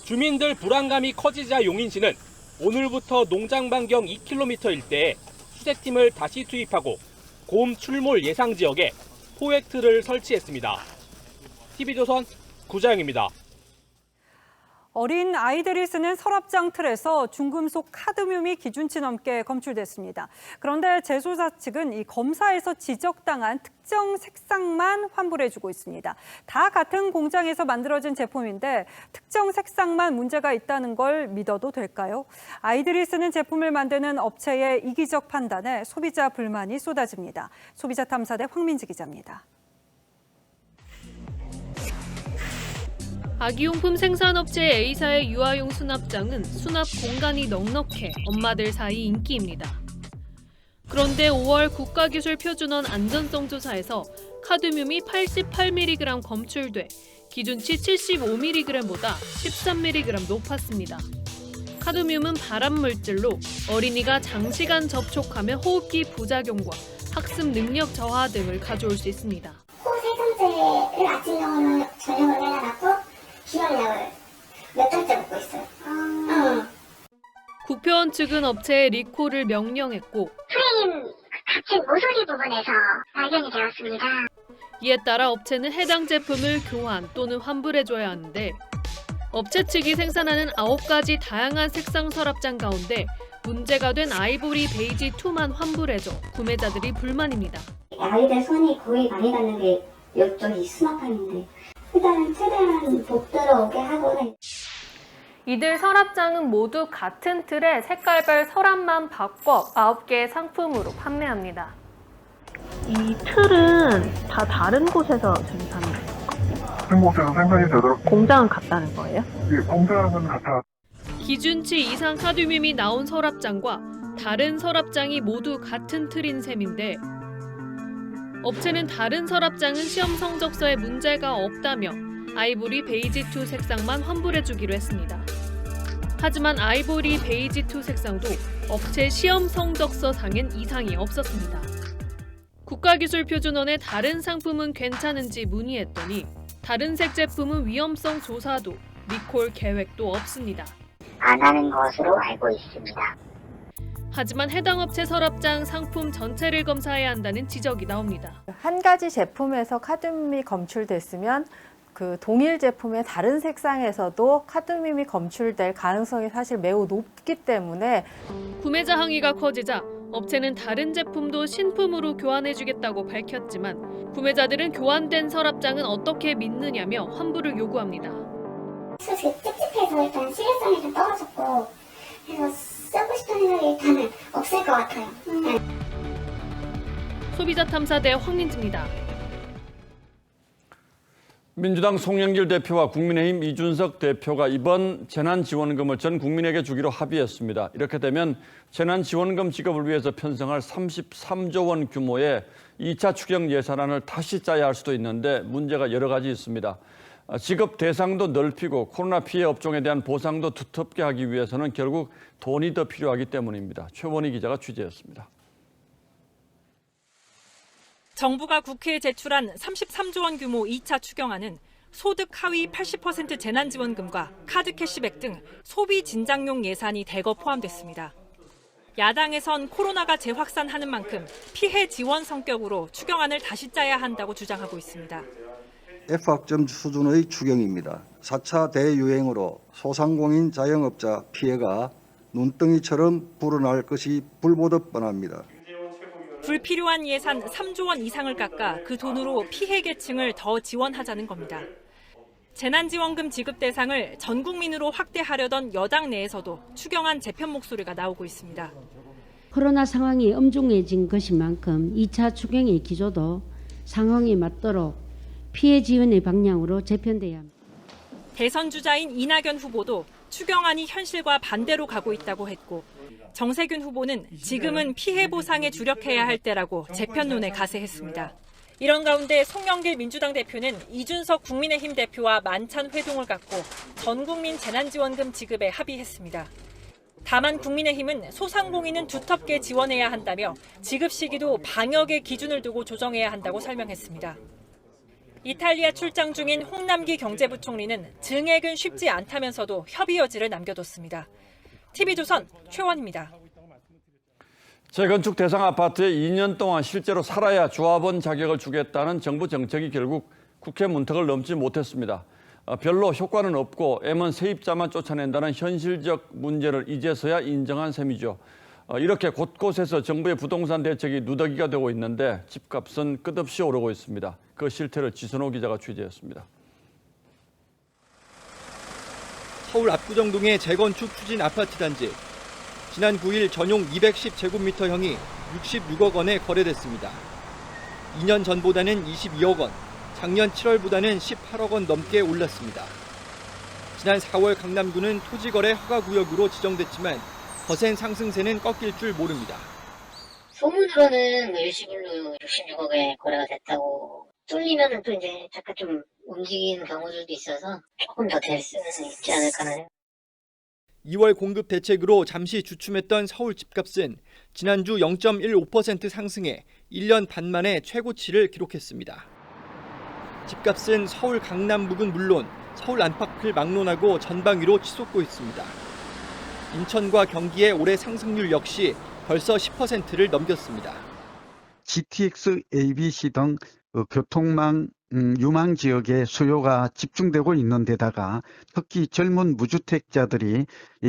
Speaker 3: 주민들 불안감이 커지자 용인시는 오늘부터 농장 반경 2km 일대에 수색팀을 다시 투입하고 곰 출몰 예상 지역에 포획틀을 설치했습니다. TV조선 구자영입니다.
Speaker 5: 어린 아이들이 쓰는 서랍장 틀에서 중금속 카드뮴이 기준치 넘게 검출됐습니다. 그런데 제조사 측은 이 검사에서 지적당한 특정 색상만 환불해주고 있습니다. 다 같은 공장에서 만들어진 제품인데 특정 색상만 문제가 있다는 걸 믿어도 될까요? 아이들이 쓰는 제품을 만드는 업체의 이기적 판단에 소비자 불만이 쏟아집니다. 소비자탐사대 황민지 기자입니다.
Speaker 21: 아기용품 생산업체 A사의 유아용 수납장은 수납 공간이 넉넉해 엄마들 사이 인기입니다. 그런데 5월 국가기술표준원 안전성 조사에서 카드뮴이 88mg 검출돼 기준치 75mg보다 13mg 높았습니다. 카드뮴은 발암물질로 어린이가 장시간 접촉하면 호흡기 부작용과 학습 능력 저하 등을 가져올 수 있습니다.
Speaker 13: 세정제를 아침 경우는 저녁을 내려놨고 기혈약을 몇 달째 먹고 있어요.
Speaker 21: 국표원 측은 업체에 리콜을 명령했고
Speaker 13: 프레임 같은 모서리 부분에서 발견이 되었습니다.
Speaker 21: 이에 따라 업체는 해당 제품을 교환 또는 환불해줘야 하는데 업체 측이 생산하는 9가지 다양한 색상 서랍장 가운데 문제가 된 아이보리 베이지 2만 환불해줘 구매자들이 불만입니다.
Speaker 13: 아이들 손이 거의 많이 닿는 게 이쪽이 수납판인데 일단은 최대한 못 들어오게 하고는.
Speaker 21: 이들 서랍장은 모두 같은 틀에 색깔별 서랍만 바꿔 9개의 상품으로 판매합니다.
Speaker 4: 이 틀은 다 다른 곳에서 생산해요?
Speaker 6: 다른 곳에서 생산이 되도록
Speaker 4: 공장은 같다는 거예요?
Speaker 6: 예, 공장은 같아.
Speaker 21: 기준치 이상 카드뮴이 나온 서랍장과 다른 서랍장이 모두 같은 틀인 셈인데 업체는 다른 서랍장은 시험 성적서에 문제가 없다며 아이보리 베이지2 색상만 환불해주기로 했습니다. 하지만 아이보리 베이지2 색상도 업체 시험 성적서 상엔 이상이 없었습니다. 국가기술표준원에 다른 상품은 괜찮은지 문의했더니 다른 색 제품은 위험성 조사도 리콜 계획도 없습니다.
Speaker 13: 안 하는 것으로 알고 있습니다.
Speaker 21: 하지만 해당 업체 서랍장 상품 전체를 검사해야 한다는 지적이 나옵니다.
Speaker 8: 한 가지 제품에서 카드뮴이 검출됐으면 그 동일 제품의 다른 색상에서도 카드뮴이 검출될 가능성이 사실 매우 높기 때문에
Speaker 21: 구매자 항의가 커지자 업체는 다른 제품도 신품으로 교환해주겠다고 밝혔지만 구매자들은 교환된 서랍장은 어떻게 믿느냐며 환불을 요구합니다.
Speaker 13: 솔직히 찝찝해서 일단 실효성이 좀 떨어졌고 그래서 쓰고 싶은 생각이 일단은 없을 것 같아요.
Speaker 21: 소비자 탐사대 황민지입니다.
Speaker 22: 민주당 송영길 대표와 국민의힘 이준석 대표가 이번 재난지원금을 전 국민에게 주기로 합의했습니다. 이렇게 되면 재난지원금 지급을 위해서 편성할 33조 원 규모의 2차 추경 예산안을 다시 짜야 할 수도 있는데 문제가 여러 가지 있습니다. 지급 대상도 넓히고 코로나 피해 업종에 대한 보상도 두텁게 하기 위해서는 결국 돈이 더 필요하기 때문입니다. 최원희 기자가 취재했습니다.
Speaker 23: 정부가 국회에 제출한 33조 원 규모 2차 추경안은 소득 하위 80% 재난지원금과 카드 캐시백 등 소비 진작용 예산이 대거 포함됐습니다. 야당에선 코로나가 재확산하는 만큼 피해 지원 성격으로 추경안을 다시 짜야 한다고 주장하고 있습니다.
Speaker 24: F학점 수준의 추경입니다. 4차 대유행으로 소상공인 자영업자 피해가 눈덩이처럼 불어날 것이 불보듯 뻔합니다.
Speaker 23: 불필요한 예산 3조 원 이상을 깎아 그 돈으로 피해 계층을 더 지원하자는 겁니다. 재난지원금 지급 대상을 전 국민으로 확대하려던 여당 내에서도 추경안 재편 목소리가 나오고 있습니다.
Speaker 25: 코로나 상황이 엄중해진 것인 만큼 2차 추경의 기조도 상황에 맞도록 피해 지원의 방향으로 재편돼야 합니다.
Speaker 23: 대선 주자인 이낙연 후보도 추경안이 현실과 반대로 가고 있다고 했고 정세균 후보는 지금은 피해 보상에 주력해야 할 때라고 재편론에 가세했습니다. 이런 가운데 송영길 민주당 대표는 이준석 국민의힘 대표와 만찬 회동을 갖고 전 국민 재난지원금 지급에 합의했습니다. 다만 국민의힘은 소상공인은 두텁게 지원해야 한다며 지급 시기도 방역의 기준을 두고 조정해야 한다고 설명했습니다. 이탈리아 출장 중인 홍남기 경제부총리는 증액은 쉽지 않다면서도 협의 여지를 남겨뒀습니다. TV조선 최원입니다.
Speaker 22: 재건축 대상 아파트에 2년 동안 실제로 살아야 조합원 자격을 주겠다는 정부 정책이 결국 국회 문턱을 넘지 못했습니다. 별로 효과는 없고 M1 세입자만 쫓아낸다는 현실적 문제를 이제서야 인정한 셈이죠. 이렇게 곳곳에서 정부의 부동산 대책이 누더기가 되고 있는데 집값은 끝없이 오르고 있습니다. 그 실태를 지선호 기자가 취재했습니다.
Speaker 27: 서울 압구정동의 재건축 추진 아파트 단지. 지난 9일 전용 210제곱미터형이 66억 원에 거래됐습니다. 2년 전보다는 22억 원, 작년 7월보다는 18억 원 넘게 올랐습니다. 지난 4월 강남구는 토지거래 허가구역으로 지정됐지만 거센 상승세는 꺾일 줄 모릅니다.
Speaker 13: 소문으로는 일시불로 66억에 거래가 됐다고 뚫리면 또 이제 잠깐 좀 움직이는 경우들도 있어서 조금 더 될 수는 있지 않을까 해요.
Speaker 27: 2월 공급 대책으로 잠시 주춤했던 서울 집값은 지난주 0.15% 상승해 1년 반 만에 최고치를 기록했습니다. 집값은 서울 강남북은 물론 서울 안팎을 막론하고 전방위로 치솟고 있습니다. 인천과 경기의 올해 상승률 역시 벌써 10%를 넘겼습니다.
Speaker 28: GTX, ABC 등 교통망 유망 지역에 수요가 집중되고 있는 데다가 특히 젊은 무주택자들이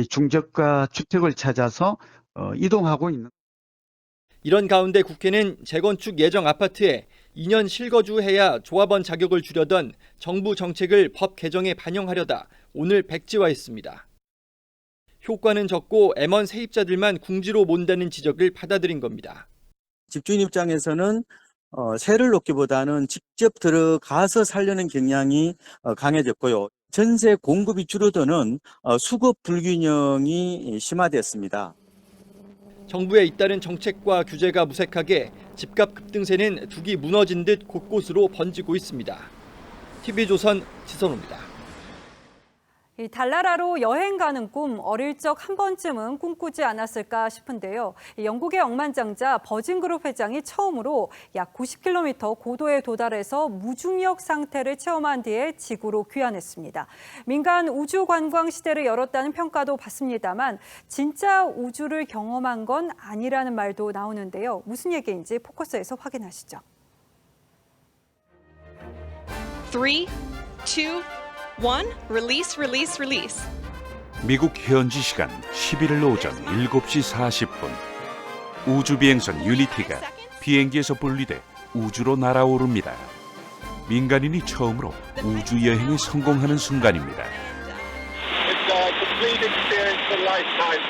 Speaker 28: 중저가 주택을 찾아서 이동하고 있는.
Speaker 27: 이런 가운데 국회는 재건축 예정 아파트에 2년 실거주해야 조합원 자격을 주려던 정부 정책을 법 개정에 반영하려다 오늘 백지화했습니다. 효과는 적고 M1 세입자들만 궁지로 몬다는 지적을 받아들인 겁니다.
Speaker 7: 집주인 입장에서는 세를 놓기보다는 직접 들어가서 살려는 경향이 강해졌고요. 전세 공급이 줄어드는 수급 불균형이 심화됐습니다.
Speaker 27: 정부의 잇따른 정책과 규제가 무색하게 집값 급등세는 둑이 무너진 듯 곳곳으로 번지고 있습니다. TV조선 지선호입니다.
Speaker 5: 이 달나라로 여행 가는 꿈, 어릴 적 한 번쯤은 꿈꾸지 않았을까 싶은데요. 영국의 억만장자 버진그룹 회장이 처음으로 약 90km 고도에 도달해서 무중력 상태를 체험한 뒤에 지구로 귀환했습니다. 민간 우주 관광 시대를 열었다는 평가도 받습니다만 진짜 우주를 경험한 건 아니라는 말도 나오는데요. 무슨 얘기인지 포커스에서 확인하시죠.
Speaker 10: 3, 2, 1, release, release, release.
Speaker 11: 미국 현지 시간 11일 오전 7시 40분 우주비행선 유니티가 비행기에서 분리돼 우주로 날아오릅니다. 민간인이 처음으로 우주 여행에 성공하는 순간입니다.
Speaker 12: It's a complete experience of a lifetime.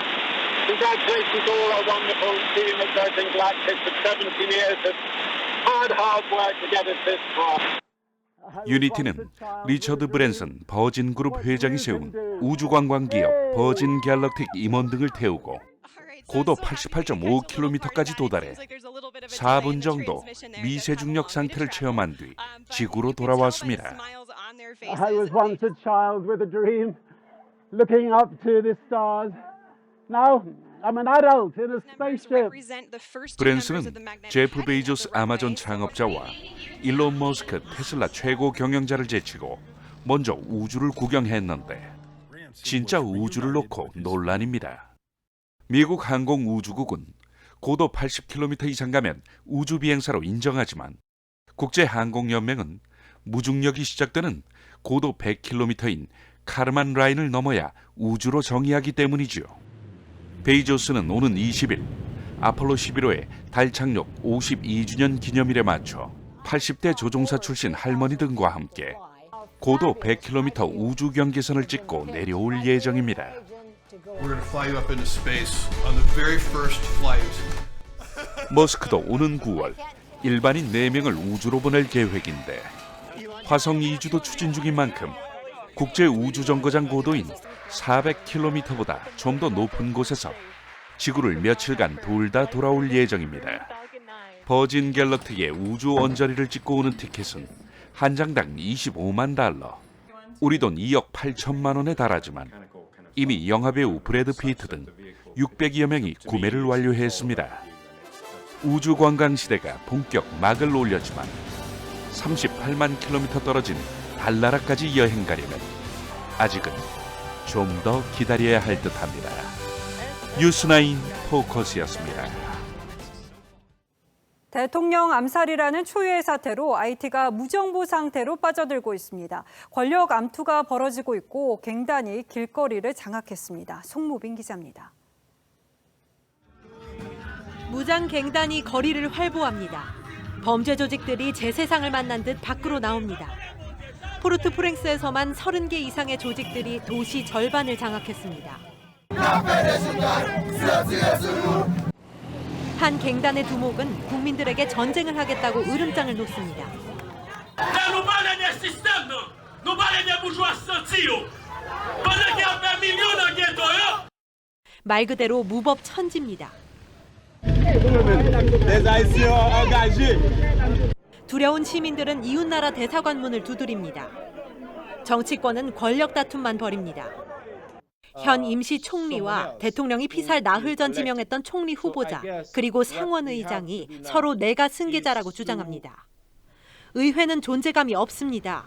Speaker 12: Congratulations to all our wonderful team at Virgin Galactic for 17 years of hard work to get us this far.
Speaker 11: 유니티는 리처드 브랜슨 버진그룹 회장이 세운 우주관광기업 버진 갤럭틱 임원 등을 태우고 고도 88.5km까지 도달해 4분 정도 미세중력 상태를 체험한 뒤 지구로 돌아왔습니다.
Speaker 14: I was once a child with a dream, looking up to the stars. Now I'm an adult in a spaceship.
Speaker 11: 브랜슨은 제프 베이조스 아마존 창업자와 일론 머스크 테슬라 최고 경영자를 제치고 먼저 우주를 구경했는데 진짜 우주를 놓고 논란입니다. 미국 항공우주국은 고도 80km 이상 가면 우주비행사로 인정하지만 국제항공연맹은 무중력이 시작되는 고도 100km인 카르만 라인을 넘어야 우주로 정의하기 때문이지요. 베이조스는 오는 20일 아폴로 11호의 달 착륙 52주년 기념일에 맞춰 80대 조종사 출신 할머니 등과 함께 고도 100km 우주 경계선을 찍고 내려올 예정입니다. 머스크도 오는 9월 일반인 4명을 우주로 보낼 계획인데 화성 이주도 추진 중인 만큼 국제우주정거장 고도인 400km보다 좀 더 높은 곳에서 지구를 며칠간 돌다 돌아올 예정입니다. 버진 갤럭틱의 우주 언저리를 찍고 오는 티켓은 한 장당 25만 달러, 우리 돈 2억 8천만 원에 달하지만 이미 영화배우 브래드 피트 등 600여 명이 구매를 완료했습니다. 우주 관광 시대가 본격 막을 올렸지만 38만 킬로미터 떨어진 달나라까지 여행 가려면 아직은 좀 더 기다려야 할 듯합니다. 뉴스9 포커스였습니다.
Speaker 5: 대통령 암살이라는 초유의 사태로 IT가 무정부 상태로 빠져들고 있습니다. 권력 암투가 벌어지고 있고 갱단이 길거리를 장악했습니다. 송무빈 기자입니다.
Speaker 19: 무장 갱단이 거리를 활보합니다. 범죄 조직들이 제 세상을 만난 듯 밖으로 나옵니다. 포르트 프랭스에서만 30개 이상의 조직들이 도시 절반을 장악했습니다. 한 갱단의 두목은 국민들에게 전쟁을 하겠다고 으름장을 놓습니다. 말 그대로 무법 천지입니다. 두려운 시민들은 이웃나라 대사관문을 두드립니다. 정치권은 권력 다툼만 벌입니다. 현 임시 총리와 대통령이 피살 나흘 전 지명했던 총리 후보자 그리고 상원의장이 서로 내가 승계자라고 주장합니다. 의회는 존재감이 없습니다.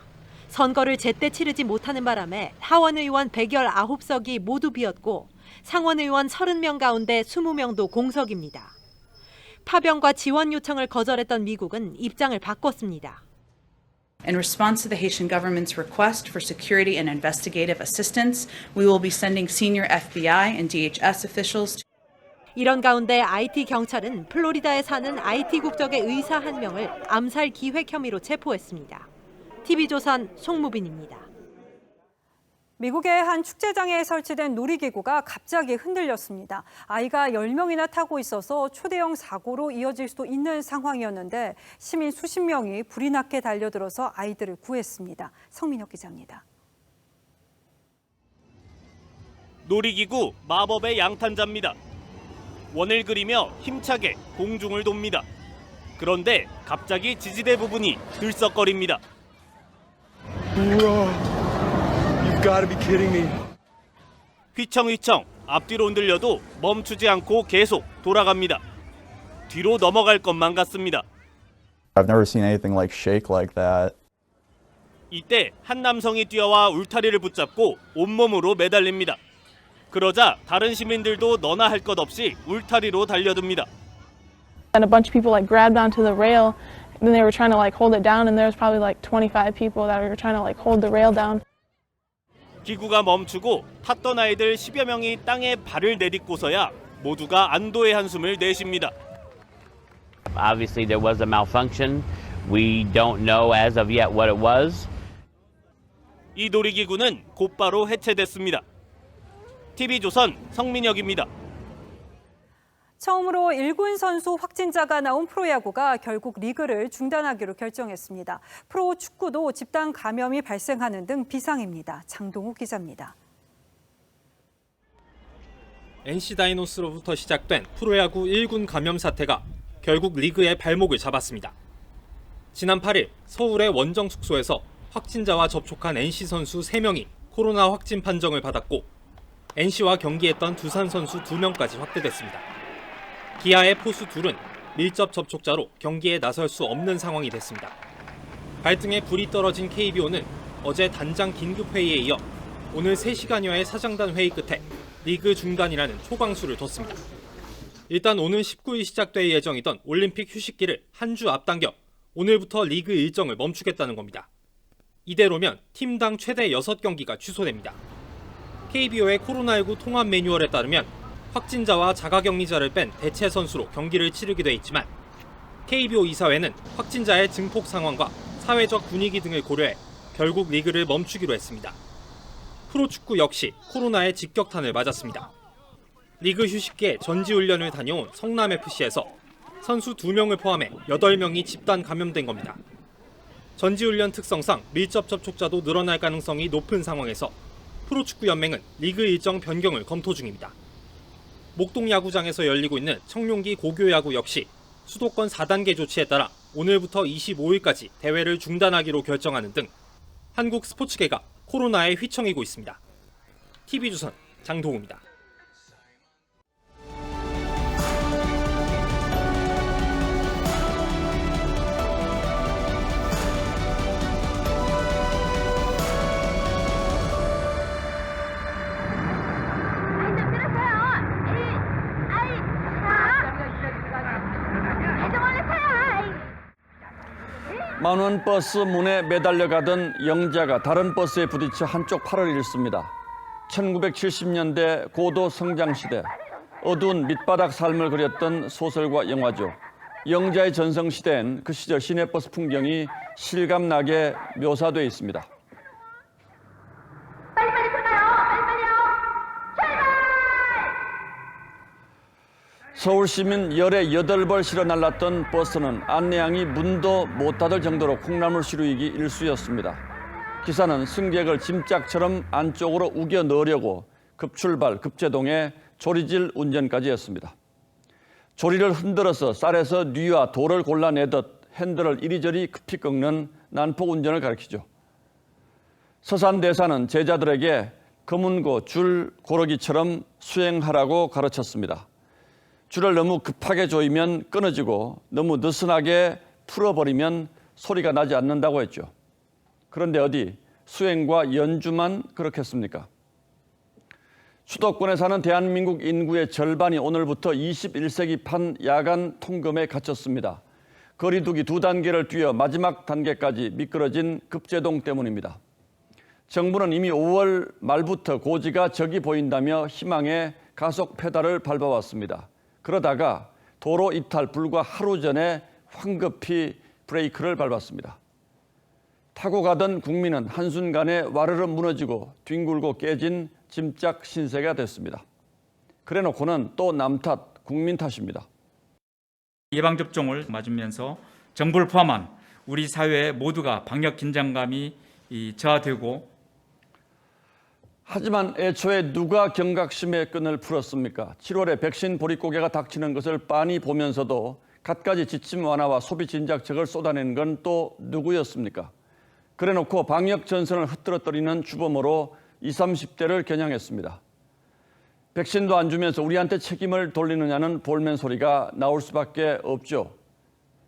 Speaker 19: 선거를 제때 치르지 못하는 바람에 하원의원 119석이 모두 비었고 상원의원 30명 가운데 20명도 공석입니다. 파병과 지원 요청을 거절했던 미국은 입장을 바꿨습니다.
Speaker 16: In response to the Haitian government's request for security and investigative assistance, we will be sending senior FBI and DHS officials to
Speaker 19: 이런 가운데 IT 경찰은 플로리다에 사는 IT 국적의 의사 1명을 암살 기획 혐의로 체포했습니다. TV조선 송무빈입니다.
Speaker 5: 미국의 한 축제장에 설치된 놀이기구가 갑자기 흔들렸습니다. 아이가 10명이나 타고 있어서 초대형 사고로 이어질 수도 있는 상황이었는데 시민 수십 명이 불이 나게 달려들어서 아이들을 구했습니다. 성민혁 기자입니다.
Speaker 3: 놀이기구 마법의 양탄자입니다. 원을 그리며 힘차게 공중을 돕니다. 그런데 갑자기 지지대 부분이 들썩거립니다.
Speaker 1: You've got to be kidding me.
Speaker 3: 휘청휘청 앞뒤로 흔들려도 멈추지 않고 계속 돌아갑니다. 뒤로 넘어갈 것만 같습니다.
Speaker 2: I've never seen anything like shake like that.
Speaker 3: 이때 한 남성이 뛰어와 울타리를 붙잡고 온몸으로 매달립니다. 그러자 다른 시민들도 너나 할 것 없이 울타리로 달려듭니다.
Speaker 9: And a bunch of people like grabbed onto the rail, and then they were trying to like hold it down, and there was probably like 25 people that were trying to like hold the rail down.
Speaker 3: 기구가 멈추고 탔던 아이들 10여 명이 땅에 발을 내딛고서야 모두가 안도의 한숨을 내쉽니다.
Speaker 15: Obviously there was a malfunction. We don't know as of yet what it was.
Speaker 3: 이 놀이기구는 곧바로 해체됐습니다. TV조선 성민혁입니다.
Speaker 5: 처음으로 1군 선수 확진자가 나온 프로야구가 결국 리그를 중단하기로 결정했습니다. 프로축구도 집단 감염이 발생하는 등 비상입니다. 장동욱 기자입니다.
Speaker 3: NC 다이노스로부터 시작된 프로야구 1군 감염 사태가 결국 리그의 발목을 잡았습니다. 지난 8일 서울의 원정 숙소에서 확진자와 접촉한 NC 선수 3명이 코로나 확진 판정을 받았고 NC와 경기했던 두산 선수 2명까지 확대됐습니다. 기아의 포수 둘은 밀접 접촉자로 경기에 나설 수 없는 상황이 됐습니다. 발등에 불이 떨어진 KBO는 어제 단장 긴급회의에 이어 오늘 3시간여의 사장단 회의 끝에 리그 중단이라는 초강수를 뒀습니다. 일단 오늘 19일 시작될 예정이던 올림픽 휴식기를 한 주 앞당겨 오늘부터 리그 일정을 멈추겠다는 겁니다. 이대로면 팀당 최대 6경기가 취소됩니다. KBO의 코로나19 통합 매뉴얼에 따르면 확진자와 자가격리자를 뺀 대체 선수로 경기를 치르게 돼 있지만 KBO 이사회는 확진자의 증폭 상황과 사회적 분위기 등을 고려해 결국 리그를 멈추기로 했습니다. 프로축구 역시 코로나의 직격탄을 맞았습니다. 리그 휴식기에 전지훈련을 다녀온 성남FC에서 선수 2명을 포함해 8명이 집단 감염된 겁니다. 전지훈련 특성상 밀접 접촉자도 늘어날 가능성이 높은 상황에서 프로축구연맹은 리그 일정 변경을 검토 중입니다. 목동야구장에서 열리고 있는 청룡기 고교야구 역시 수도권 4단계 조치에 따라 오늘부터 25일까지 대회를 중단하기로 결정하는 등 한국 스포츠계가 코로나에 휘청이고 있습니다. TV조선 장동우입니다.
Speaker 22: 만원 버스 문에 매달려 가던 영자가 다른 버스에 부딪혀 한쪽 팔을 잃습니다. 1970년대 고도 성장 시대, 어두운 밑바닥 삶을 그렸던 소설과 영화죠. 영자의 전성시대엔 그 시절 시내버스 풍경이 실감나게 묘사되어 있습니다. 서울시민 열에 8벌 실어 날랐던 버스는 안내양이 문도 못 닫을 정도로 콩나물 시루이기 일쑤였습니다. 기사는 승객을 짐짝처럼 안쪽으로 우겨 넣으려고 급출발, 급제동에 조리질 운전까지 했습니다. 조리를 흔들어서 쌀에서 뉘와 돌을 골라내듯 핸들을 이리저리 급히 꺾는 난폭 운전을 가리키죠. 서산대사는 제자들에게 검은고 줄 고르기처럼 수행하라고 가르쳤습니다. 줄을 너무 급하게 조이면 끊어지고 너무 느슨하게 풀어버리면 소리가 나지 않는다고 했죠. 그런데 어디 수행과 연주만 그렇겠습니까? 수도권에 사는 대한민국 인구의 절반이 오늘부터 21세기판 야간 통금에 갇혔습니다. 거리두기 2단계를 뛰어 마지막 단계까지 미끄러진 급제동 때문입니다. 정부는 이미 5월 말부터 고지가 적이 보인다며 희망의 가속 페달을 밟아왔습니다. 그러다가 도로 이탈 불과 하루 전에 황급히 브레이크를 밟았습니다. 타고 가던 국민은 한순간에 와르르 무너지고 뒹굴고 깨진 짐짝 신세가 됐습니다. 그래놓고는 또 남 탓, 국민 탓입니다.
Speaker 4: 예방접종을 맞으면서 정부를 포함한 우리 사회 모두가 방역 긴장감이 저하되고,
Speaker 22: 하지만 애초에 누가 경각심의 끈을 풀었습니까? 7월에 백신 보릿고개가 닥치는 것을 빤히 보면서도 갖가지 지침 완화와 소비 진작책을 쏟아낸 건 또 누구였습니까? 그래놓고 방역 전선을 흐트러뜨리는 주범으로 20, 30대를 겨냥했습니다. 백신도 안 주면서 우리한테 책임을 돌리느냐는 볼멘 소리가 나올 수밖에 없죠.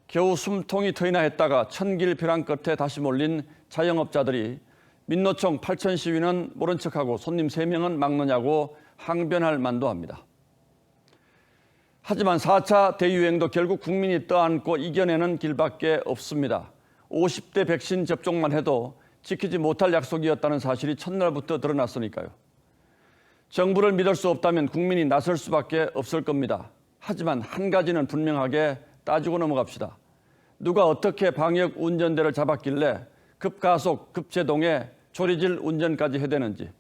Speaker 22: 겨우 숨통이 트이나 했다가 천길 벼랑 끝에 다시 몰린 자영업자들이 민노총 8천 시위는 모른 척하고 손님 3명은 막느냐고 항변할 만도 합니다. 하지만 4차 대유행도 결국 국민이 떠안고 이겨내는 길밖에 없습니다. 50대 백신 접종만 해도 지키지 못할 약속이었다는 사실이 첫날부터 드러났으니까요. 정부를 믿을 수 없다면 국민이 나설 수밖에 없을 겁니다. 하지만 한 가지는 분명하게 따지고 넘어갑시다. 누가 어떻게 방역 운전대를 잡았길래 급가속, 급제동에 조리질 운전까지 해대는지,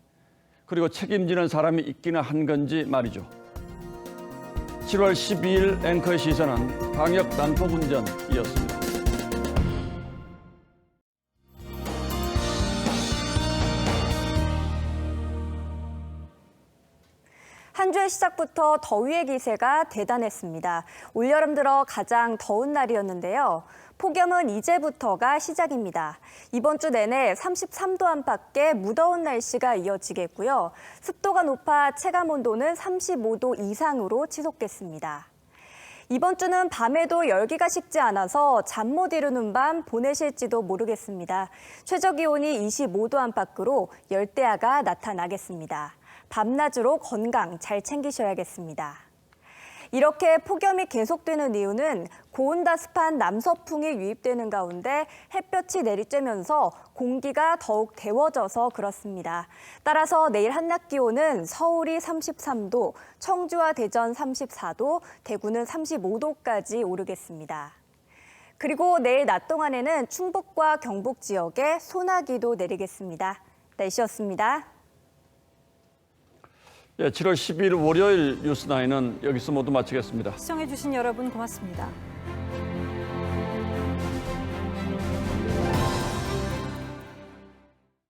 Speaker 22: 그리고 책임지는 사람이 있기나 한 건지 말이죠. 7월 12일 앵커의 시선은 방역 난폭 운전이었습니다.
Speaker 6: 한 주의 시작부터 더위의 기세가 대단했습니다. 올여름 들어 가장 더운 날이었는데요. 폭염은 이제부터가 시작입니다. 이번 주 내내 33도 안팎의 무더운 날씨가 이어지겠고요. 습도가 높아 체감온도는 35도 이상으로 치솟겠습니다. 이번 주는 밤에도 열기가 식지 않아서 잠 못 이루는 밤 보내실지도 모르겠습니다. 최저기온이 25도 안팎으로 열대야가 나타나겠습니다. 밤낮으로 건강 잘 챙기셔야겠습니다. 이렇게 폭염이 계속되는 이유는 고온다습한 남서풍이 유입되는 가운데 햇볕이 내리쬐면서 공기가 더욱 데워져서 그렇습니다. 따라서 내일 한낮 기온은 서울이 33도, 청주와 대전 34도, 대구는 35도까지 오르겠습니다. 그리고 내일 낮 동안에는 충북과 경북 지역에 소나기도 내리겠습니다. 날씨였습니다.
Speaker 22: 7월 12일 월요일 뉴스9은 여기서 모두 마치겠습니다.
Speaker 5: 시청해주신 여러분 고맙습니다.